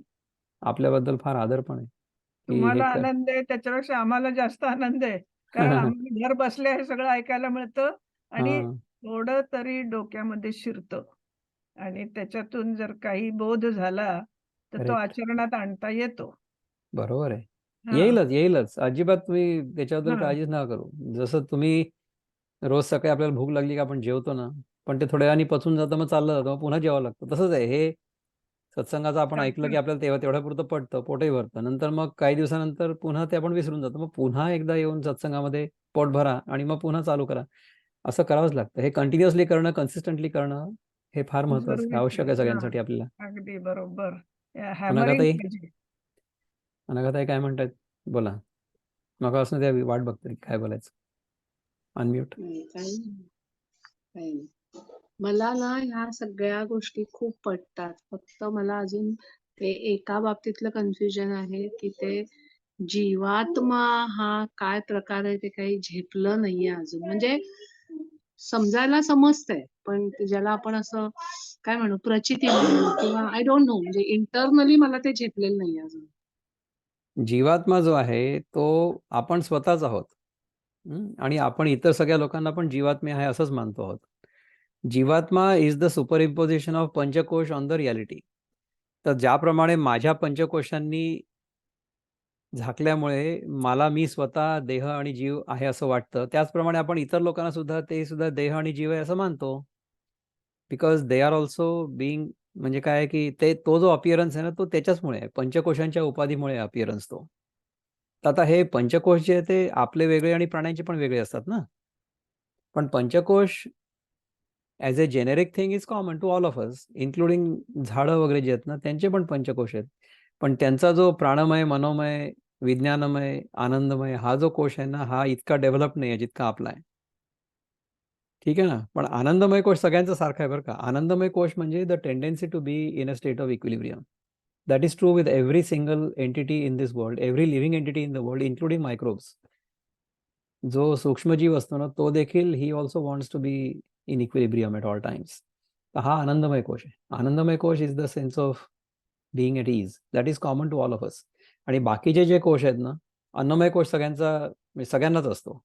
आपल्याबद्दल फार आदर पण आहे, की हे तुम्हाला आनंद आहे त्याच्यापेक्षा आम्हाला जास्त आनंद आहे. कारण आम्ही घर बसल्या हे सगळं ऐकायला मिळतं आणि हां. थोडं तरी डोक्यामध्ये शिरतं आणि त्याच्यातून जर काही बोध झाला, तर तो करेक्ट. आचरणात आणता येतो. बरोबर आहे. हां, येईलच, येईलच. अजिबात तुम्ही त्याच्याबद्दल हां. काळजीच नका करू. जसं तुम्ही रोज सकाळी आपल्याला भूक लागली की आपण जेवतो ना, पण ते थोड्या वेळाने पचून जातं, मग चाललं जातं, मग पुन्हा जेवावं लागतं. तसंच आहे हे सत्संगाचं आपण ऐकलं की सारखं आपल्याला तेवढ्यापुरतं पटतं, पोटही भरतं. नंतर मग काही दिवसानंतर पुन्हा ते आपण विसरून जातो. मग पुन्हा एकदा येऊन सत्संगामध्ये पोट भरा आणि मग पुन्हा चालू करा. असं करावंच लागतं. हे कंटिन्युअसली करणं, कन्सिस्टंटली करणं हे फार महत्त्वाचं आहे, जरुरीच आवश्यक आहे. आहे हां, सगळ्यांसाठी आपल्याला. अगदी बरोबर. हॅमरिंग अनघाताई, पाहिजे. अनघाताई काय म्हणतायत? बोला. मगापासून त्या वाट बघतात काय बोलायचं. अनम्यूट. नाही, काही नाही, काही नाही. मला ना ह्या सगळ्या गोष्टी खूप पटतात. फक्त मला अजून ते एका बाबतीतलं कन्फ्युजन आहे, की ते जीवात्मा हा काय प्रकार आहे ते काही झेपलं नाहीये अजून. म्हणजे समजायला समजतंय, पण ते ज्याला आपण असं काय म्हणू प्रचिती म्हणू किंवा आय डोंट नो म्हणजे इंटरनली मला ते झेपलेलं नाहीये अजून. जीवात्मा जो आहे तो आपण स्वतःच आहोत. आणि आपण इतर सगळ्या लोकांना पण जीवात्मे आहे असंच मानतो आहोत. जीवात्मा is the superimposition of पंचकोश ऑन द रियालिटी. तर ज्याप्रमाणे माझ्या पंचकोशांनी झाकल्यामुळे मला मी स्वतः देह आणि जीव आहे असं वाटतं, त्याचप्रमाणे आपण इतर लोकांना सुद्धा ते सुद्धा देह आणि जीव आहे असं मानतो. Because they are also being, म्हणजे काय आहे की तो जो अपिअरन्स आहे ना तो त्याच्याचमुळे आहे, पंचकोशांच्या उपाधीमुळे अपिअरन्स तो. तर आता हे पंचकोश जे आहे ते आपले वेगळे आणि प्राण्यांचे पण वेगळे असतात ना. पण पंचकोश as a generic thing is common to all of us, including झाडं वगैरे जे आहेत ना त्यांचे पण पंचकोश आहेत. पण त्यांचा जो प्राणमय, मनोमय, विज्ञानमय, आनंदमय हा जो कोश आहे ना, हा इतका डेव्हलप नाही आहे जितका आपला आहे. ठीक आहे ना. पण आनंदमय कोश सगळ्यांचा सारखा आहे बरं का. आनंदमय कोश म्हणजे the tendency to be in a state of equilibrium. That is true with every single entity in this world, every living entity in the world, including microbes. जो सूक्ष्मजीव असतो ना तो देखील he also wants to be in equilibrium at all times. तर हा आनंदमय कोश आहे. Anandamaya kosha is the sense of being at ease, that is common to all of us. आणि बाकीचे जे कोश आहेत ना, अन्नमय कोश सगळ्यांनाच असतो.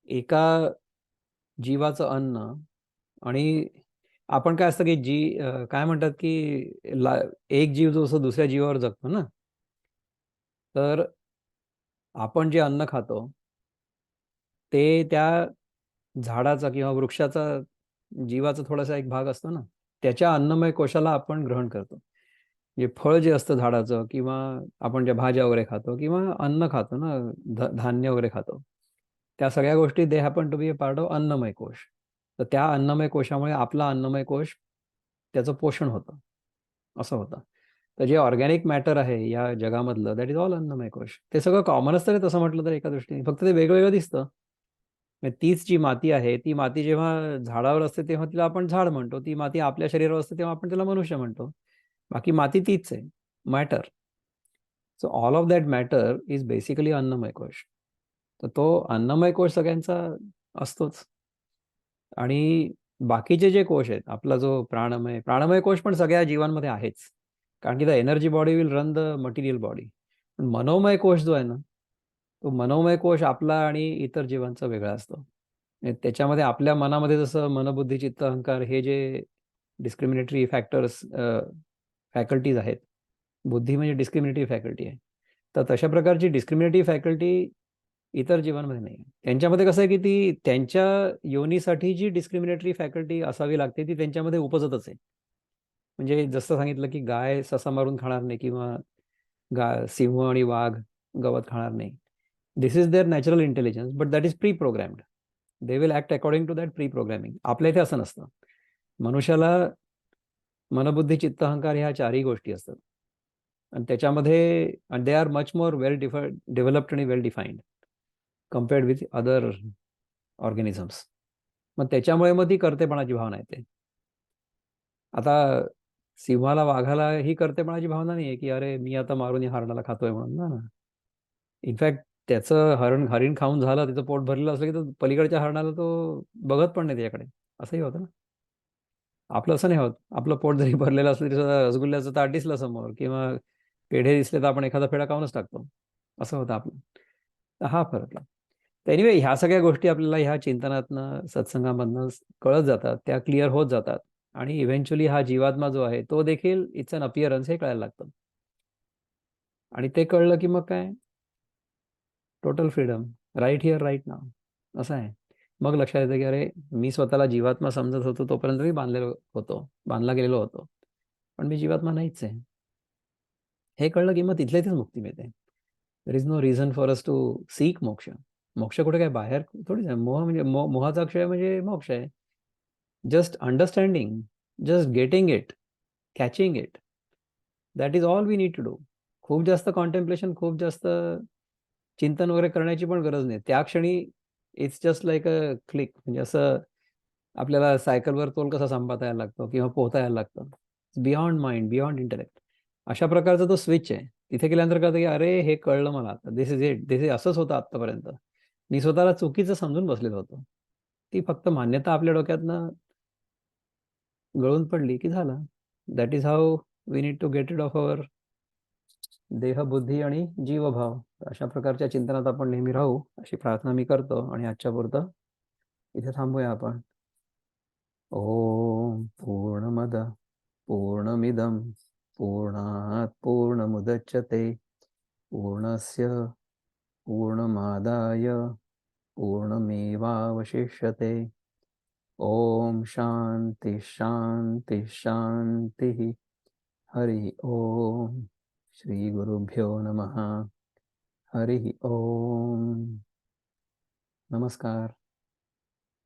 एका जीवाचं अन्न, आणि आपण काय असतं की काय म्हणतात की एक जीव जो असतो दुसऱ्या जीवावर जगतो ना, तर आपण जे अन्न खातो ते त्या झाडाचा किंवा वृक्षाचा, जीवाचा थोडासा एक भाग असतो ना, त्याच्या अन्नमय कोशाला आपण ग्रहण करतो. जे फळ जे असतं झाडाचं, किंवा आपण ज्या भाज्या वगैरे खातो किंवा अन्न खातो ना, धान्य वगैरे खातो, त्या सगळ्या गोष्टी they happen to be a part of अन्नमय कोश. तर त्या अन्नमय कोशामुळे आपला अन्नमय कोश त्याचं पोषण होतं, असं होतं. तर जे ऑर्गॅनिक मॅटर आहे या जगामधलं, दॅट इज ऑल अन्नमय कोश. ते सगळं कॉमन असतं रे, तसं म्हटलं तर एका दृष्टीने, फक्त ते वेगवेगळं दिसतं. तीच जी माती आहे, ती माती जेव्हा झाडावर असते तेव्हा तिला आपण झाड म्हणतो, ती माती आपल्या शरीरावर असते तेव्हा आपण त्याला मनुष्य म्हणतो. बाकी माती तीच आहे, matter. So all of that matter is basically अन्नमय कोश. तर तो अन्नमय कोश सगळ्यांचा असतोच. आणि बाकीचे जे कोश आहेत, आपला जो प्राणमय कोश पण सगळ्या जीवांमध्ये आहेच, कारण की the energy body will run the material body. पण मनोमय कोश जो आहे ना, तो मनोमय कोश आपला आणि इतर जीवांचा वेगळा असतो. त्याच्यामध्ये आपल्या मनामध्ये जसं मनबुद्धी चित्त अहंकार हे जे डिस्क्रिमिनेटरी फॅकल्टीज आहेत, बुद्धी म्हणजे डिस्क्रिमिनेटिव्ह फॅकल्टी आहे, तर तशा प्रकारची डिस्क्रिमिनेटिव्ह फॅकल्टी इतर जीवांमध्ये नाही आहे. त्यांच्यामध्ये कसं आहे की ती त्यांच्या योनीसाठी जी डिस्क्रिमिनेटरी फॅकल्टी असावी लागते ती त्यांच्यामध्ये उपजतच आहे. म्हणजे जसं सांगितलं की गाय ससा मारून खाणार नाही, किंवा सिंह आणि वाघ गवत खाणार नाही. This is their natural intelligence, but that is pre programmed. They will act according to that pre programming. आपल्या इथे असं नसतं. मनुष्याला मनबुद्धी चित्त अहंकार ह्या चारही गोष्टी असतात, आणि त्याच्यामध्ये they are much more well developed आणि well defined compared with other organisms. मग त्याच्यामुळे मग ती कर्तेपणाची भावना येते. आता सिंहाला वाघाला ही कर्तेपणाची भावना नाही आहे की अरे मी आता मारून या हरणाला खातोय म्हणून ना. इनफॅक्ट त्याचं हरिण खाऊन झालं, त्याचं पोट भरलेलं असलं की तो पलीकडच्या हरणाला तो बघत पण नाही त्याच्याकडे, असंही होतं ना. आपलं असं नाही होत. आपलं पोट जरी भरलेलं असलं तरी सुद्धा रसगुल्ल्याचं ताट दिसलं समोर किंवा पेढे दिसले तर आपण एखादा पेढा खाऊनच टाकतो, असं होतं आपलं. तर हा फरक आहे. तर एनिवे ह्या सगळ्या गोष्टी आपल्याला ह्या चिंतनातनं, सत्संगामधनं कळत जातात, त्या क्लिअर होत जातात, आणि इव्हेंच्युअली हा जीवात्मा जो आहे तो देखील इट्स अन अपिअरन्स हे कळायला लागतं. आणि ते कळलं की मग काय, total freedom, right here right now, असं आहे. मग लक्षात येतं की अरे मी स्वतःला जीवात्मा समजत होतो तोपर्यंत मी बांधला गेलेलो होतो, पण मी जीवात्मा नाहीच आहे. हे कळलं की मग तिथल्या इथेच मुक्ती मिळते. There is no reason for us to seek moksha. मोक्ष कुठे काय बाहेर थोडीच आहे. मोह म्हणजे मोहाचा क्षय म्हणजे मोक्ष आहे. Just understanding, just getting it, catching it, that is all we need to do. खूप जास्त कॉन्टेम्प्लेशन, खूप जास्त चिंतन वगैरे करण्याची पण गरज नाही. त्या क्षणी it's just like a click. म्हणजे असं आपल्याला सायकलवर तोल कसा सांभाळता यायला लागतो किंवा पोहता यायला लागतं, बियॉन्ड माइंड, बियॉन्ड इंटेलेक्ट, अशा प्रकारचा तो स्विच आहे. तिथे गेल्यानंतर कळतं की अरे हे कळलं मला आता, दिस इज इट, दिस इज असंच होतं आत्तापर्यंत, मी स्वतःला चुकीचं समजून बसलेलो होतो. ती फक्त मान्यता आपल्या डोक्यातनं गळून पडली की झालं. That is how we need to get it off our देह, बुद्धी आणि जीवभाव. अशा प्रकारच्या चिंतनात आपण नेहमी राहू अशी प्रार्थना मी करतो, आणि आजच्या पुरतं इथे थांबूया आपण. ओम पूर्णमद पूर्णमिदं पूर्णात् पूर्णमुदच्यते पूर्णस्य पूर्णमादाय पूर्णमेवावशिष्यते. ओम शांति शांति शांति. हरि ओम. श्री गुरुभ्यो नमः. हरि ओम. नमस्कार.